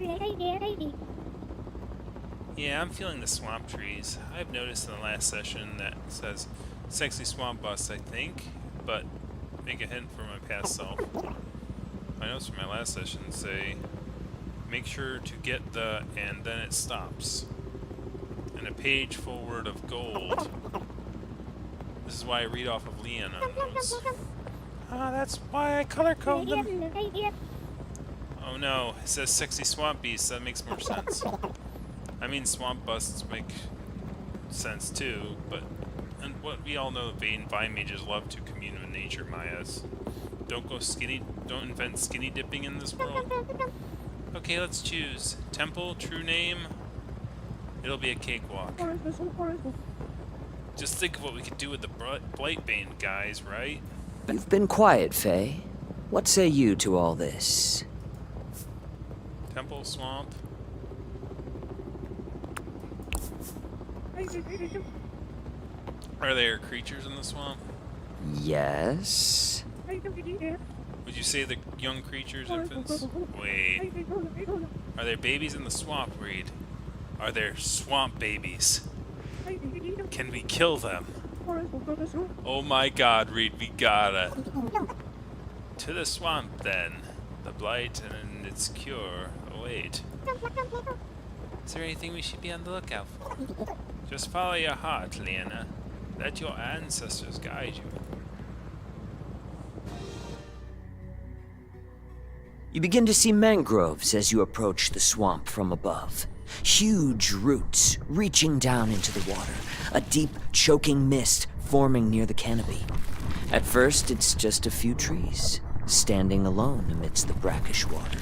Yeah, I'm feeling the swamp trees. I've noticed in the last session that says sexy swamp bust, I think, but make a hint for my past self. My notes from my last session say, make sure to get the, and then it stops. And a page forward of gold. This is why I read off of Leon on those. Ah, that's why I color code them. Oh no, it says sexy swamp beast, that makes more sense. I mean, swamp busts make sense too, but and what we all know, vine mages love to commune with nature, Mayas. Don't invent skinny dipping in this world. Okay, let's choose. Temple, true name. It'll be a cakewalk. Just think of what we could do with the Blightbane guys, right? You've been quiet, Faye. What say you to all this? Temple, swamp. Are there creatures in the swamp? Yes. Would you say the young creatures, infants? Wait. Are there babies in the swamp, Reed? Are there swamp babies? Can we kill them? Oh my god, Reed, we gotta. To the swamp, then. The blight and its cure await. Is there anything we should be on the lookout for? Just follow your heart, Lena. Let your ancestors guide you. You begin to see mangroves as you approach the swamp from above. Huge roots reaching down into the water, a deep, choking mist forming near the canopy. At first, it's just a few trees, standing alone amidst the brackish water.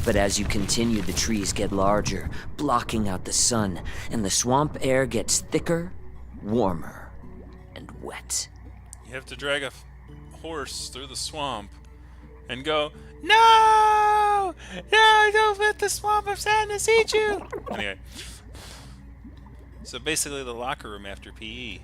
But as you continue, the trees get larger, blocking out the sun, and the swamp air gets thicker, warmer, and wet. You have to drag a horse through the swamp and go, "No! No, don't let the swamp of sadness eat you!" Anyway. So basically the locker room after PE.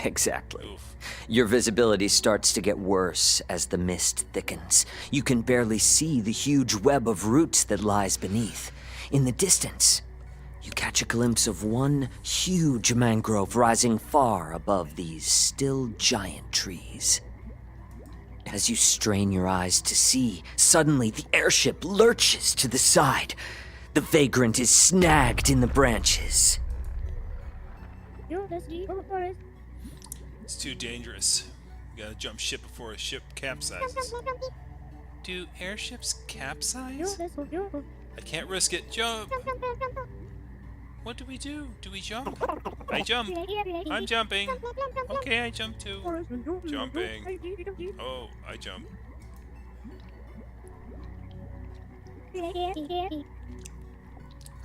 Exactly. Oof. Your visibility starts to get worse as the mist thickens. You can barely see the huge web of roots that lies beneath. In the distance, you catch a glimpse of one huge mangrove rising far above these still giant trees. As you strain your eyes to see, suddenly the airship lurches to the side. The vagrant is snagged in the branches. It's too dangerous. You gotta jump ship before a ship capsizes. Do airships capsize? I can't risk it. Jump! What do we do? Do we jump? I jump. I'm jumping. Okay, I jump too. Jumping. Oh, I jump.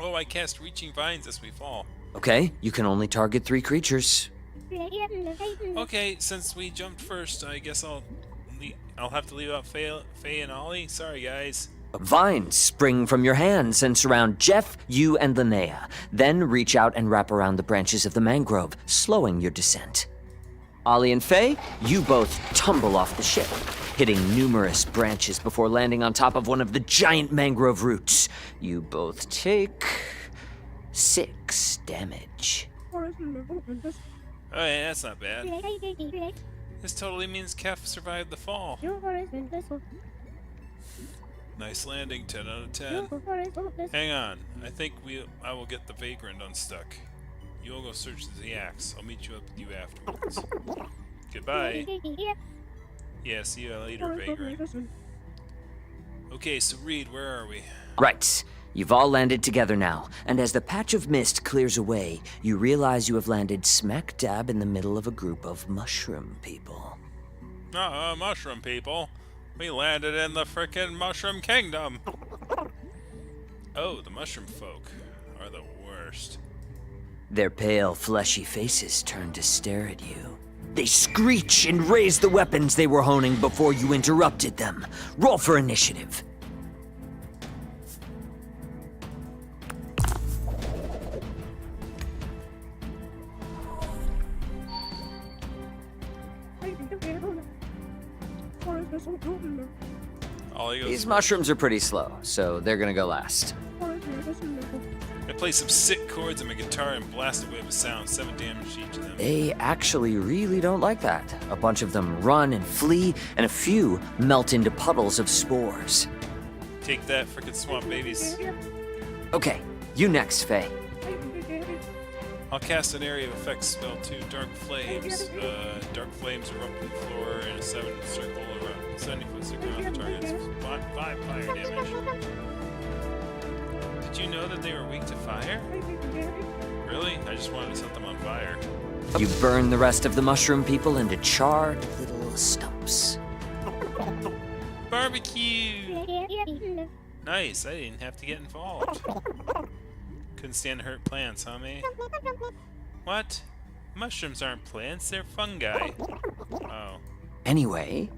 Oh, I cast reaching vines as we fall. Okay, you can only target 3 creatures. Okay, since we jumped first, I guess I'll have to leave out Faye and Ollie. Sorry, guys. Vines spring from your hands and surround Jeff, you, and Linnea. Then reach out and wrap around the branches of the mangrove, slowing your descent. Ollie and Faye, you both tumble off the ship, hitting numerous branches before landing on top of one of the giant mangrove roots. You both take 6 damage. Oh, yeah, that's not bad. This totally means Kef survived the fall. Nice landing, 10 out of 10. Hang on, I think I will get the vagrant unstuck. You'll go search the axe. I'll meet you up with you afterwards. Goodbye. Yeah, see you later, vagrant. Okay, so Reed, where are we? Right. You've all landed together now, and as the patch of mist clears away, you realize you have landed smack dab in the middle of a group of mushroom people. Mushroom people. We landed in the frickin' Mushroom Kingdom. Oh, the mushroom folk are the worst. Their pale, fleshy faces turn to stare at you. They screech and raise the weapons they were honing before you interrupted them. Roll for initiative. These mushrooms are pretty slow, so they're gonna go last. I play some sick chords on my guitar and blast a wave of sound, 7 damage each of them. They actually really don't like that. A bunch of them run and flee, and a few melt into puddles of spores. Take that, frickin' swamp babies. Okay, you next, Faye. I'll cast an area of effects spell too. Dark flames. Dark flames erupt from the floor in a 7-foot circle around 70-foot circle around the target. 5 fire damage. Did you know that they were weak to fire? Really? I just wanted to set them on fire. You burn the rest of the mushroom people into charred little stumps. Barbecue! Nice, I didn't have to get involved. Couldn't stand to hurt plants, huh, me? What? Mushrooms aren't plants, they're fungi. Oh. Anyway,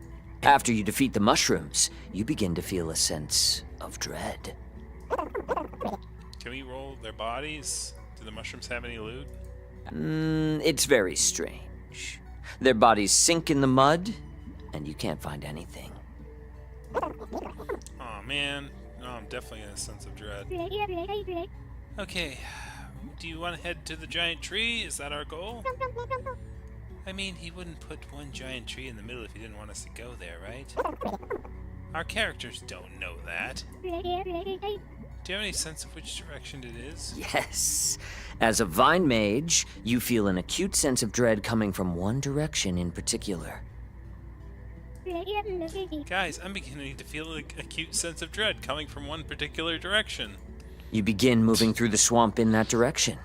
after you defeat the mushrooms, you begin to feel a sense of dread. Can we roll their bodies? Do the mushrooms have any loot? It's very strange. Their bodies sink in the mud, and you can't find anything. Oh man, no, I'm definitely in a sense of dread. Okay, do you want to head to the giant tree? Is that our goal? I mean, he wouldn't put one giant tree in the middle if he didn't want us to go there, right? Our characters don't know that. Do you have any sense of which direction it is? Yes. As a vine mage, you feel an acute sense of dread coming from one direction in particular. Guys, I'm beginning to feel an acute sense of dread coming from one particular direction. You begin moving through the swamp in that direction.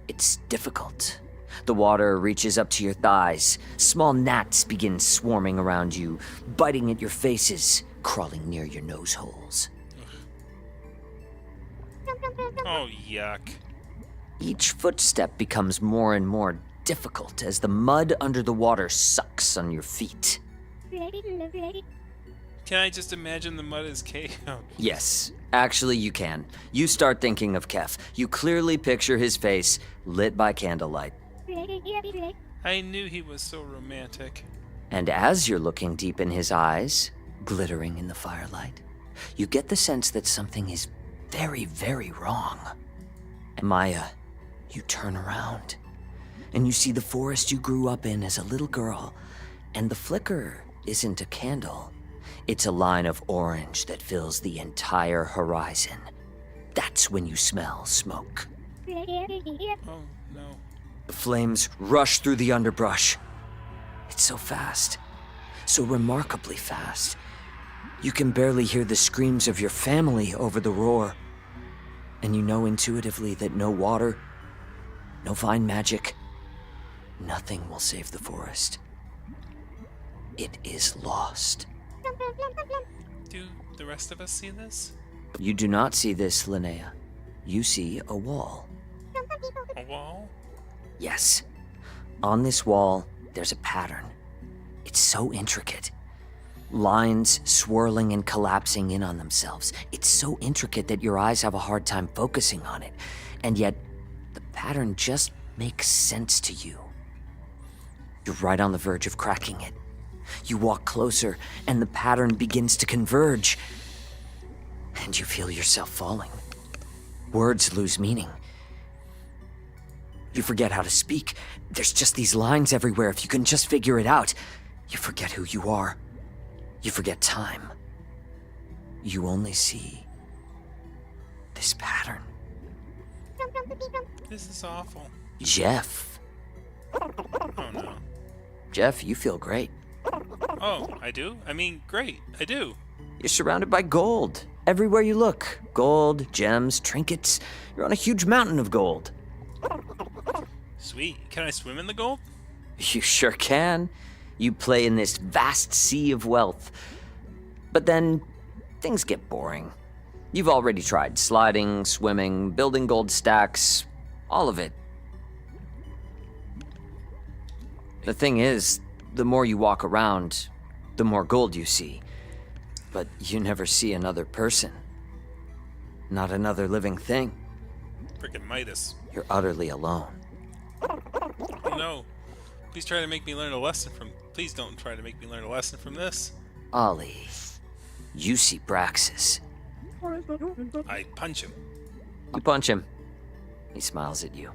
It's difficult. The water reaches up to your thighs. Small gnats begin swarming around you, biting at your faces, crawling near your nose holes. Oh, yuck. Each footstep becomes more and more difficult as the mud under the water sucks on your feet. Can I just imagine the mud as cake? Oh, Yes, actually you can. You start thinking of Kef. You clearly picture his face lit by candlelight. I knew he was so romantic. And as you're looking deep in his eyes, glittering in the firelight, you get the sense that something is very, very wrong. And Maya, you turn around, and you see the forest you grew up in as a little girl, and the flicker isn't a candle. It's a line of orange that fills the entire horizon. That's when you smell smoke. Oh, no. The flames rush through the underbrush. It's so fast, so remarkably fast. You can barely hear the screams of your family over the roar. And you know intuitively that no water, no fine magic, nothing will save the forest. It is lost. Do the rest of us see this? You do not see this, Linnea. You see a wall. A wall? Yes. On this wall, there's a pattern. It's so intricate. Lines swirling and collapsing in on themselves. It's so intricate that your eyes have a hard time focusing on it. And yet, the pattern just makes sense to you. You're right on the verge of cracking it. You walk closer, and the pattern begins to converge. And you feel yourself falling. Words lose meaning. You forget how to speak. There's just these lines everywhere. If you can just figure it out, you forget who you are. You forget time. You only see this pattern. This is awful. Jeff. Oh, no. Jeff, you feel great. Oh, I do? I mean, great. I do. You're surrounded by gold. Everywhere you look. Gold, gems, trinkets. You're on a huge mountain of gold. Sweet. Can I swim in the gold? You sure can. You play in this vast sea of wealth. But then, things get boring. You've already tried sliding, swimming, building gold stacks, all of it. The thing is, the more you walk around, the more gold you see. But you never see another person. Not another living thing. Frickin' Midas. You're utterly alone. Oh, no. Please try to make me learn a lesson from... Please don't try to make me learn a lesson from this. Ollie, you see Braxis. I punch him. You punch him. He smiles at you.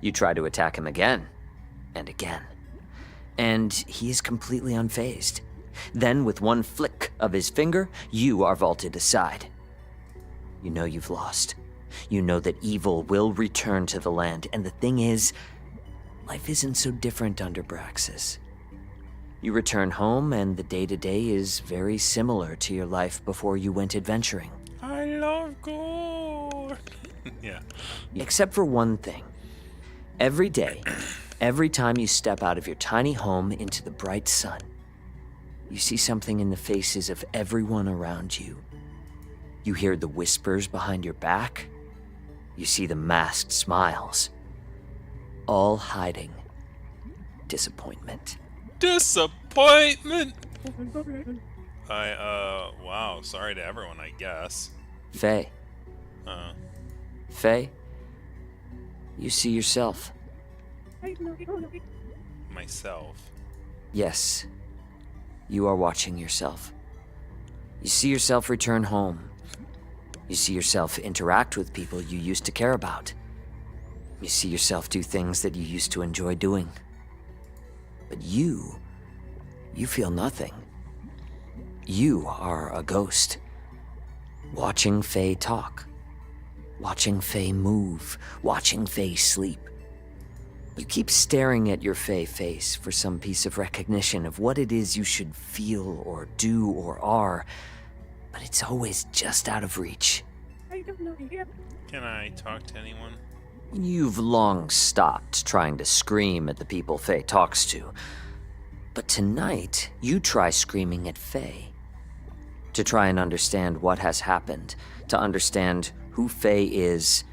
You try to attack him again, and again. And he is completely unfazed. Then, with one flick of his finger, you are vaulted aside. You know you've lost. You know that evil will return to the land, and the thing is, life isn't so different under Braxis. You return home, and the day-to-day is very similar to your life before you went adventuring. I love gold. Yeah. Except for one thing. Every day, every time you step out of your tiny home into the bright sun, you see something in the faces of everyone around you. You hear the whispers behind your back. You see the masked smiles. All hiding disappointment. Disappointment! Wow, sorry to everyone, I guess. Faye. Faye, you see yourself. Myself. Yes, you are watching yourself. You see yourself return home. You see yourself interact with people you used to care about. You see yourself do things that you used to enjoy doing. But you feel nothing. You are a ghost. Watching Faye talk. Watching Faye move. Watching Faye sleep. You keep staring at your Faye face for some piece of recognition of what it is you should feel or do or are, but it's always just out of reach. Can I talk to anyone? You've long stopped trying to scream at the people Faye talks to. But tonight, you try screaming at Faye. To try and understand what has happened, to understand who Faye is,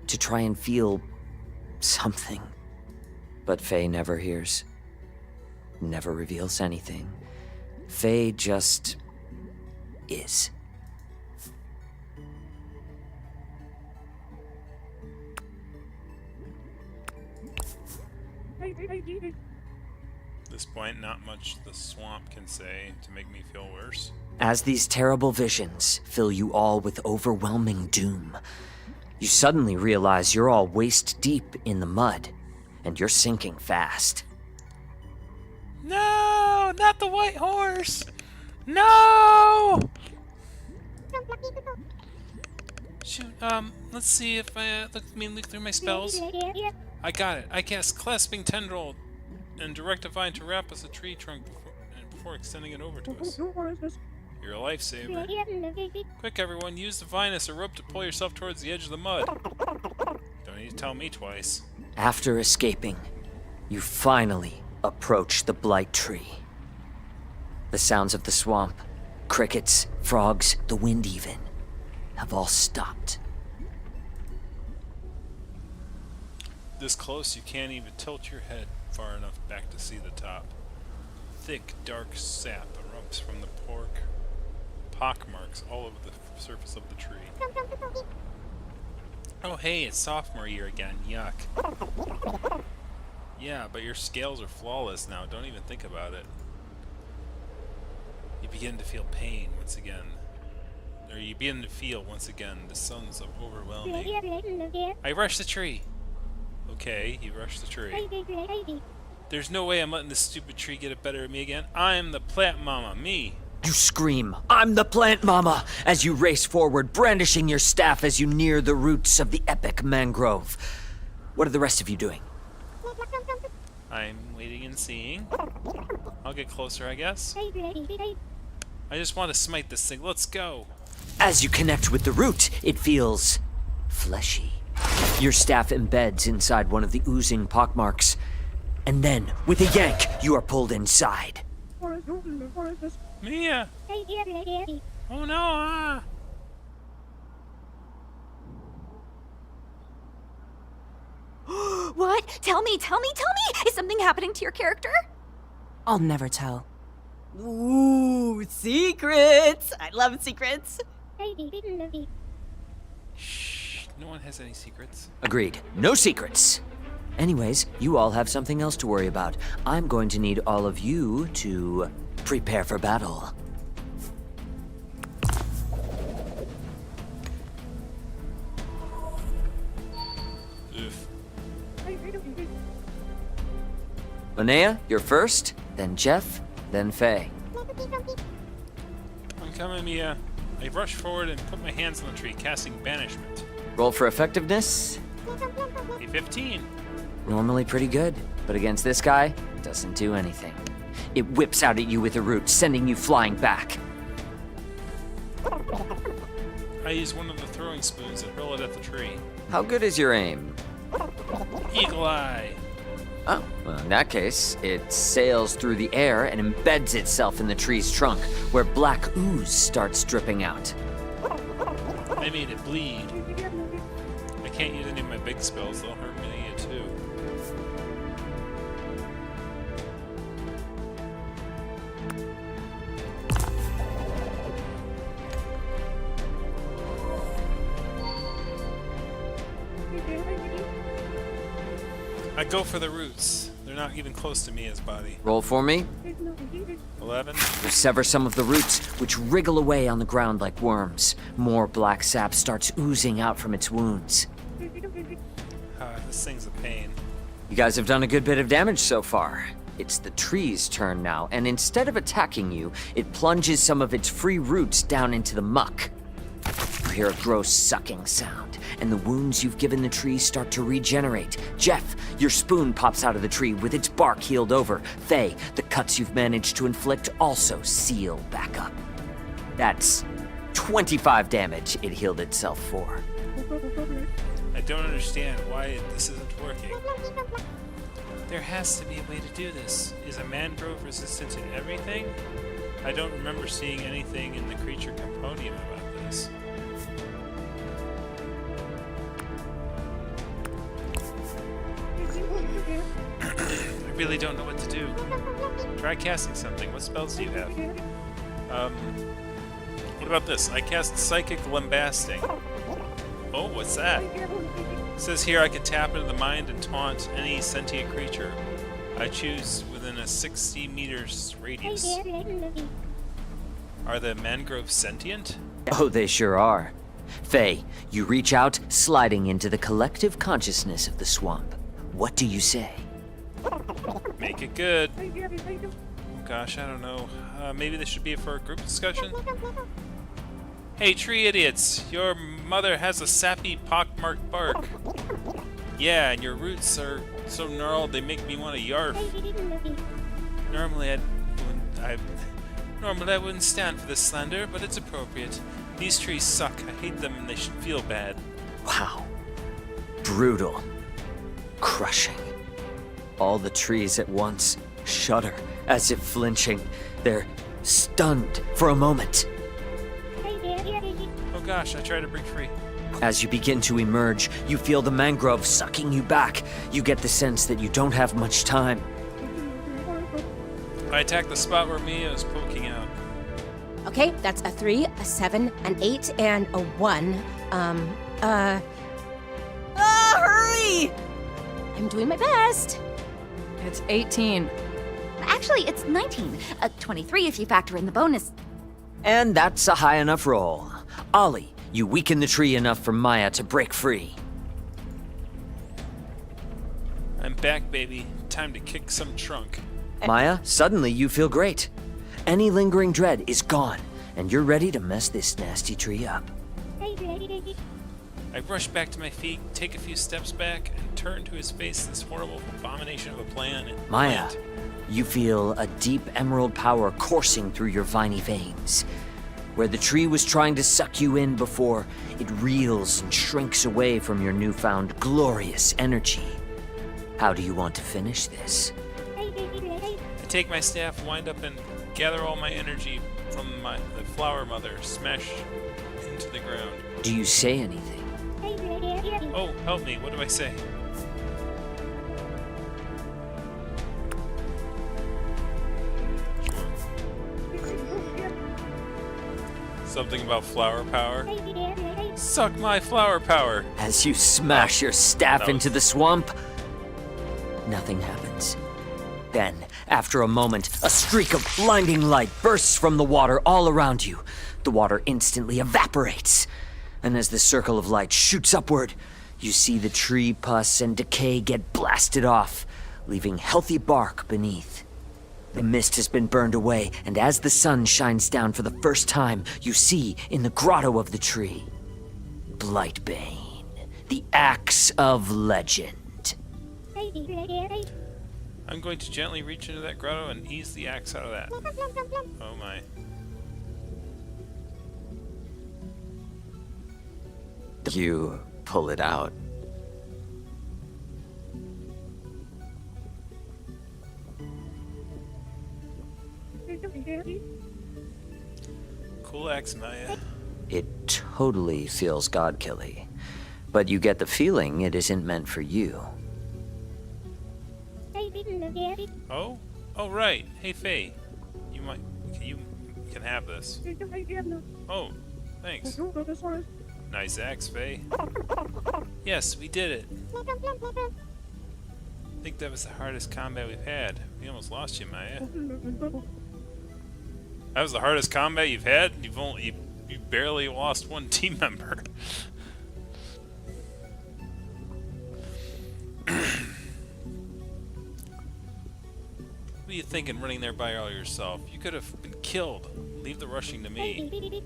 to try and feel something. But Faye never hears. never reveals anything. Faye just is. At this point, not much the swamp can say to make me feel worse. As these terrible visions fill you all with overwhelming doom, you suddenly realize you're all waist deep in the mud, and you're sinking fast. No, not the white horse! No! Shoot, let's see if I look through my spells. I got it. I cast Clasping Tendril and direct a vine to wrap us a tree trunk before extending it over to us. You're a lifesaver. Quick, everyone, use the vine as a rope to pull yourself towards the edge of the mud. Don't need to tell me twice. After escaping, you finally approach the blight tree. The sounds of the swamp, crickets, frogs, the wind even, have all stopped. This close, you can't even tilt your head far enough back to see the top. Thick, dark sap erupts from the pock marks all over the surface of the tree. Oh hey, it's sophomore year again, yuck. Yeah, but your scales are flawless now, don't even think about it. You begin to feel pain once again. Or you begin to feel once again the sons of overwhelming. I rushed the tree! Okay, you rushed the tree. There's no way I'm letting this stupid tree get it better at me again. I'm the plant mama, me! You scream, "I'm the plant mama!" as you race forward, brandishing your staff as you near the roots of the epic mangrove. What are the rest of you doing? I'm waiting and seeing. I'll get closer, I guess. I just want to smite this thing. Let's go! As you connect with the root, it feels fleshy. Your staff embeds inside one of the oozing pockmarks, and then, with a yank, you are pulled inside. Mia! Oh no! Ah! What? Tell me! Is something happening to your character? I'll never tell. Ooh, secrets! I love secrets. Shh, no one has any secrets. Agreed. No secrets. Anyways, you all have something else to worry about. I'm going to need all of you to prepare for battle. Oof. Linnea, you're first, then Jeff, then Faye. I'm coming, Mia. I rush forward and put my hands on the tree, casting banishment. Roll for effectiveness. A 15. Normally pretty good, but against this guy, doesn't do anything. It whips out at you with a root, sending you flying back. I use one of the throwing spoons and hurl it at the tree. How good is your aim? Eagle eye. Oh, well, in that case, it sails through the air and embeds itself in the tree's trunk, where black ooze starts dripping out. I made it bleed. I can't use any of my big spells, they'll hurt me too. I go for the roots. They're not even close to Mia's body. Roll for me. 11. You sever some of the roots, which wriggle away on the ground like worms. More black sap starts oozing out from its wounds. This thing's a pain. You guys have done a good bit of damage so far. It's the tree's turn now, and instead of attacking you, it plunges some of its free roots down into the muck. You hear a gross sucking sound, and the wounds you've given the tree start to regenerate. Jeff, your spoon pops out of the tree with its bark healed over. Faye, the cuts you've managed to inflict also seal back up. That's 25 damage it healed itself for. I don't understand why this isn't working. There has to be a way to do this. Is a mangrove resistant to everything? I don't remember seeing anything in the creature compendium about this. I really don't know what to do. Try casting something. What spells do you have? What about this? I cast Psychic Lambasting. Oh, what's that? It says here I can tap into the mind and taunt any sentient creature I choose within a 60 meters radius. Are the mangroves sentient? Oh, they sure are. Faye, you reach out, sliding into the collective consciousness of the swamp. What do you say? Make it good. Oh gosh, I don't know. Maybe this should be for a group discussion? Hey, tree idiots! Your mother has a sappy, pockmarked bark. Yeah, and your roots are so gnarled they make me want to yarf. Normally I wouldn't stand for this slander, but it's appropriate. These trees suck. I hate them and they should feel bad. Wow. Brutal. Crushing. All the trees at once shudder, as if flinching. They're stunned for a moment. Oh gosh, I try to break free. As you begin to emerge, you feel the mangrove sucking you back. You get the sense that you don't have much time. I attack the spot where Mia is poking out. Okay, that's a 3, a 7, an 8, and a 1. Hurry! I'm doing my best. It's 18. Actually, it's 19. 23 if you factor in the bonus. And that's a high enough roll. Ollie, you weaken the tree enough for Maya to break free. I'm back, baby. Time to kick some trunk. Maya, suddenly you feel great. Any lingering dread is gone, and you're ready to mess this nasty tree up. I rush back to my feet, take a few steps back, and turn to his face this horrible abomination of a plan. Maya, you feel a deep emerald power coursing through your viney veins. Where the tree was trying to suck you in before, it reels and shrinks away from your newfound glorious energy. How do you want to finish this? I take my staff, wind up, and gather all my energy from the flower mother, smash into the ground. Do you say anything? Oh, help me. What do I say? Something about flower power? Suck my flower power! As you smash your staff into the swamp, nothing happens. Then, after a moment, a streak of blinding light bursts from the water all around you. The water instantly evaporates. And as the circle of light shoots upward, you see the tree pus and decay get blasted off, leaving healthy bark beneath. The mist has been burned away, and as the sun shines down for the first time, you see in the grotto of the tree, Blightbane, the axe of legend. I'm going to gently reach into that grotto and ease the axe out of that. Oh my. You pull it out. Cool axe, Maya. It totally feels god-killy, but you get the feeling it isn't meant for you. Oh? Oh, right. Hey, Faye. You can have this. Oh, thanks. Nice axe, Faye. Yes, we did it. I think that was the hardest combat we've had. We almost lost you, Maya. That was the hardest combat you've had? You barely lost one team member. What are you thinking running there by all yourself? You could have been killed. Leave the rushing to me.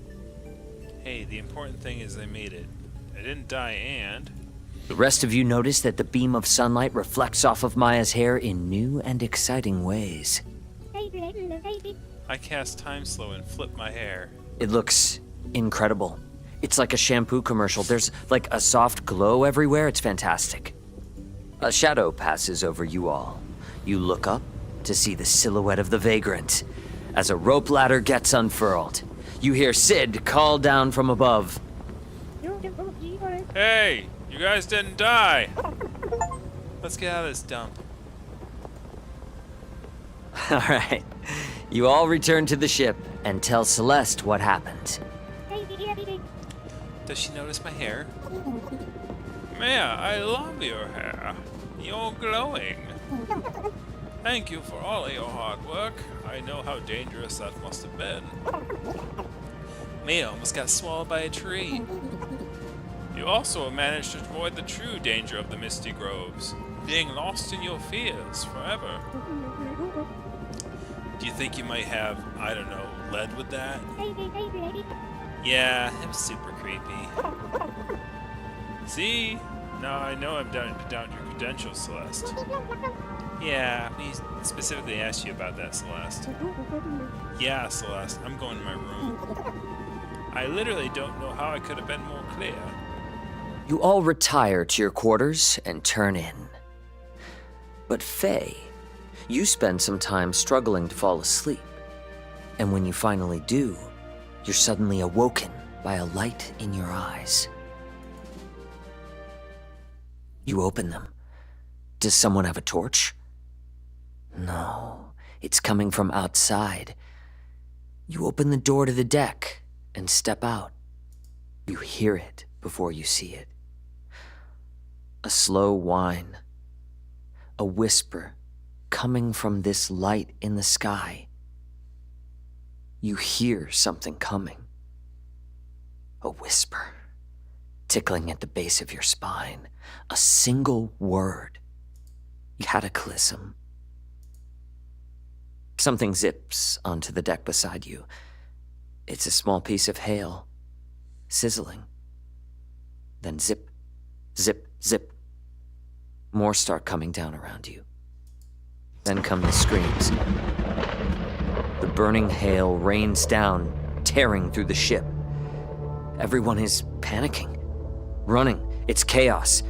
Hey, the important thing is I made it. I didn't die and... The rest of you notice that the beam of sunlight reflects off of Maya's hair in new and exciting ways. I cast Time Slow and flip my hair. It looks incredible. It's like a shampoo commercial. There's like a soft glow everywhere. It's fantastic. A shadow passes over you all. You look up to see the silhouette of the vagrant. As a rope ladder gets unfurled, you hear Sid call down from above. Hey, you guys didn't die. Let's get out of this dump. All right. You all return to the ship and tell Celeste what happened. Does she notice my hair? Maya, I love your hair. You're glowing. Thank you for all of your hard work. I know how dangerous that must have been. Maya almost got swallowed by a tree. You also managed to avoid the true danger of the Misty Groves, being lost in your fears forever. Do you think you might have, I don't know, led with that? Yeah, it was super creepy. See? Now I know I'm down your credentials, Celeste. Yeah, we specifically asked you about that, Celeste. Yeah, Celeste, I'm going to my room. I literally don't know how I could have been more clear. You all retire to your quarters and turn in. But Faye, you spend some time struggling to fall asleep. And when you finally do, you're suddenly awoken by a light in your eyes. You open them. Does someone have a torch? No, it's coming from outside. You open the door to the deck and step out. You hear it before you see it. A slow whine. A whisper coming from this light in the sky. You hear something coming. A whisper, tickling at the base of your spine. A single word. Cataclysm. Something zips onto the deck beside you. It's a small piece of hail, sizzling. Then zip, zip, zip. More start coming down around you. Then come the screams. The burning hail rains down, tearing through the ship. Everyone is panicking, running. It's chaos.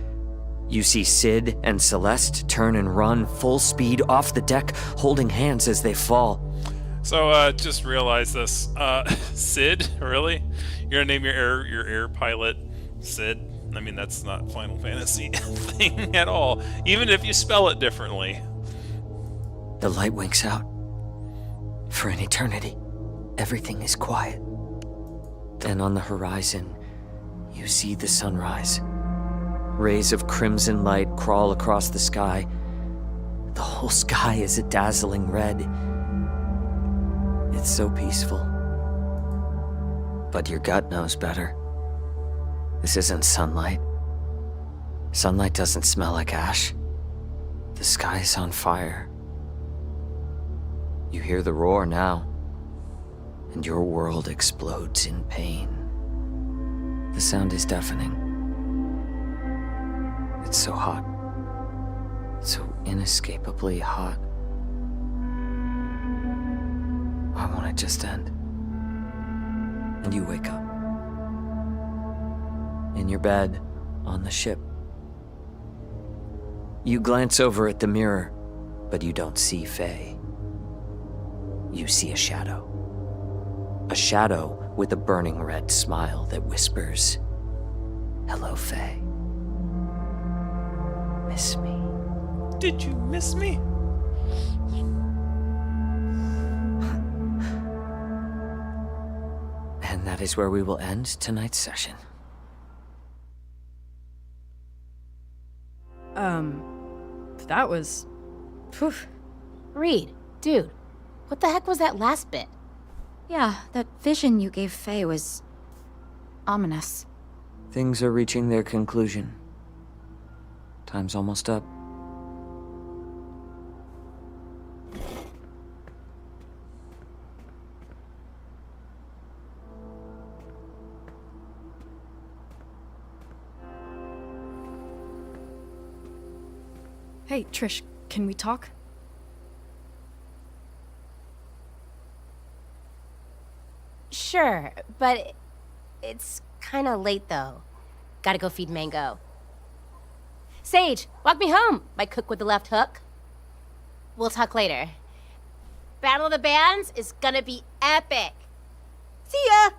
You see Sid and Celeste turn and run full speed off the deck, holding hands as they fall. So, just realize this. Sid? Really? You're gonna name your air pilot Sid? I mean, that's not Final Fantasy thing at all, even if you spell it differently. The light winks out. For an eternity, everything is quiet. Then on the horizon, you see the sunrise. Rays of crimson light crawl across the sky. The whole sky is a dazzling red. It's so peaceful. But your gut knows better. This isn't sunlight. Sunlight doesn't smell like ash. The sky's on fire. You hear the roar now, and your world explodes in pain. The sound is deafening. It's so hot. So inescapably hot. I want it just end. And you wake up. In your bed, on the ship. You glance over at the mirror, but you don't see Faye. You see a shadow. A shadow with a burning red smile that whispers, "Hello, Faye. Miss me?" Did you miss me? And that is where we will end tonight's session. That was... Phew. Reed, dude, what the heck was that last bit? Yeah, that vision you gave Faye was... ominous. Things are reaching their conclusion. Time's almost up. Hey, Trish, can we talk? Sure, but it's kind of late though. Gotta go feed Mango. Sage, walk me home, my cook with the left hook. We'll talk later. Battle of the Bands is gonna be epic. See ya!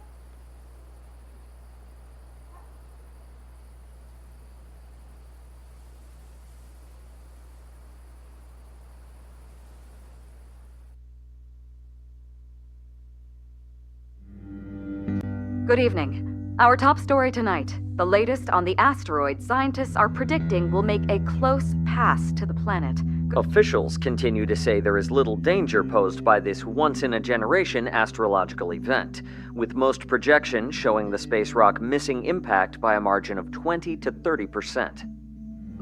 Good evening. Our top story tonight. The latest on the asteroid scientists are predicting will make a close pass to the planet. Officials continue to say there is little danger posed by this once-in-a-generation astrological event, with most projections showing the space rock missing impact by a margin of 20 to 30%.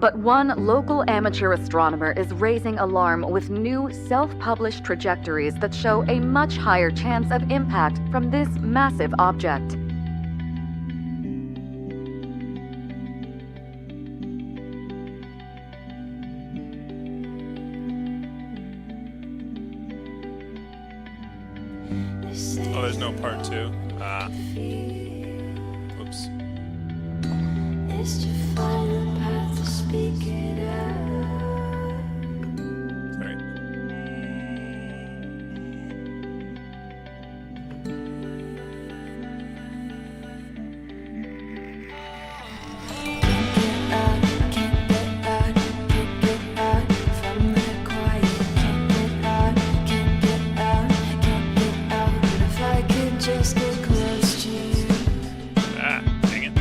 But one local amateur astronomer is raising alarm with new self-published trajectories that show a much higher chance of impact from this massive object. Oh, there's no part 2. Whoops. Sorry. Dang it.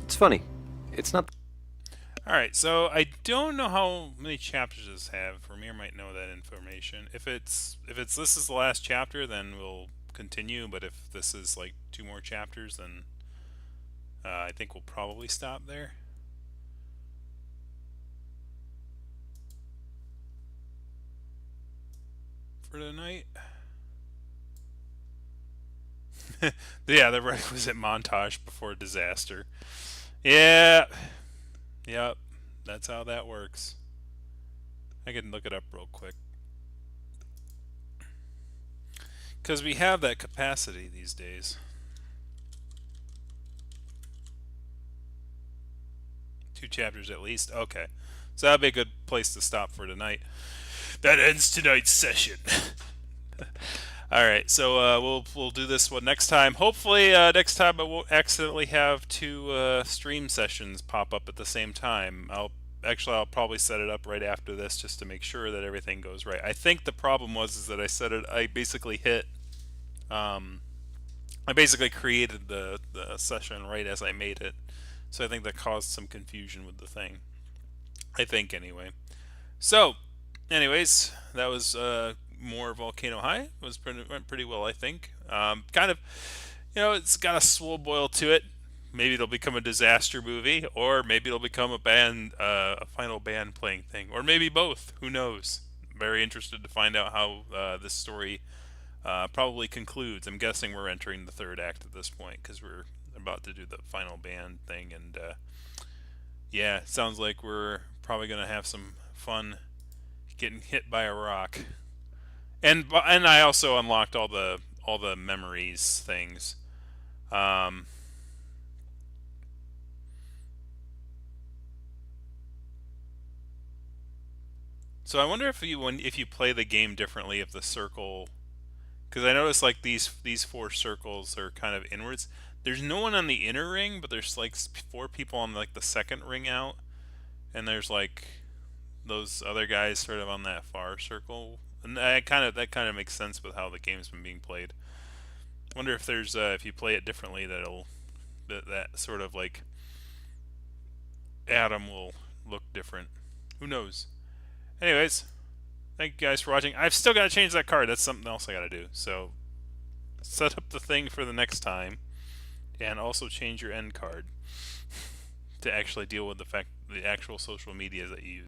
It's funny. It's not. Alright, so I don't know how many chapters this have. Ramir might know that information. If it's this is the last chapter, then we'll continue, but if this is like 2 more chapters, then I think we'll probably stop there. For tonight. Yeah, the requisite montage before disaster. Yeah. Yep. That's how that works. I can look it up real quick. Because we have that capacity these days. 2 chapters at least. Okay. So that'd be a good place to stop for tonight. That ends tonight's session. Alright, so we'll do this one next time. Hopefully next time I won't accidentally have 2 stream sessions pop up at the same time. I'll probably set it up right after this just to make sure that everything goes right. I think the problem was that I basically hit I basically created the session right as I made it. So I think that caused some confusion with the thing. I think anyway. So, anyways, that was more Volcano High. Went pretty well, I think. Kind of, it's got a slow boil to it. Maybe it'll become a disaster movie, or maybe it'll become a final band playing thing, or maybe both. Who knows? I'm very interested to find out how this story probably concludes. I'm guessing we're entering the 3rd act at this point because we're about to do the final band thing, and yeah, it sounds like we're probably gonna have some fun getting hit by a rock. And I also unlocked all the memories things. So I wonder if you play the game differently, if the circle, because I noticed like these 4 circles are kind of inwards. there's no one on the inner ring, but there's like 4 people on like the second ring out, and there's like those other guys sort of on that far circle, and that kind of makes sense with how the game's been being played. Wonder if there's if you play it differently, that sort of like atom will look different. Who knows? Anyways, thank you guys for watching. I've still got to change that card. That's something else I got to do. So set up the thing for the next time, and also change your end card to actually deal with the actual social media that you use.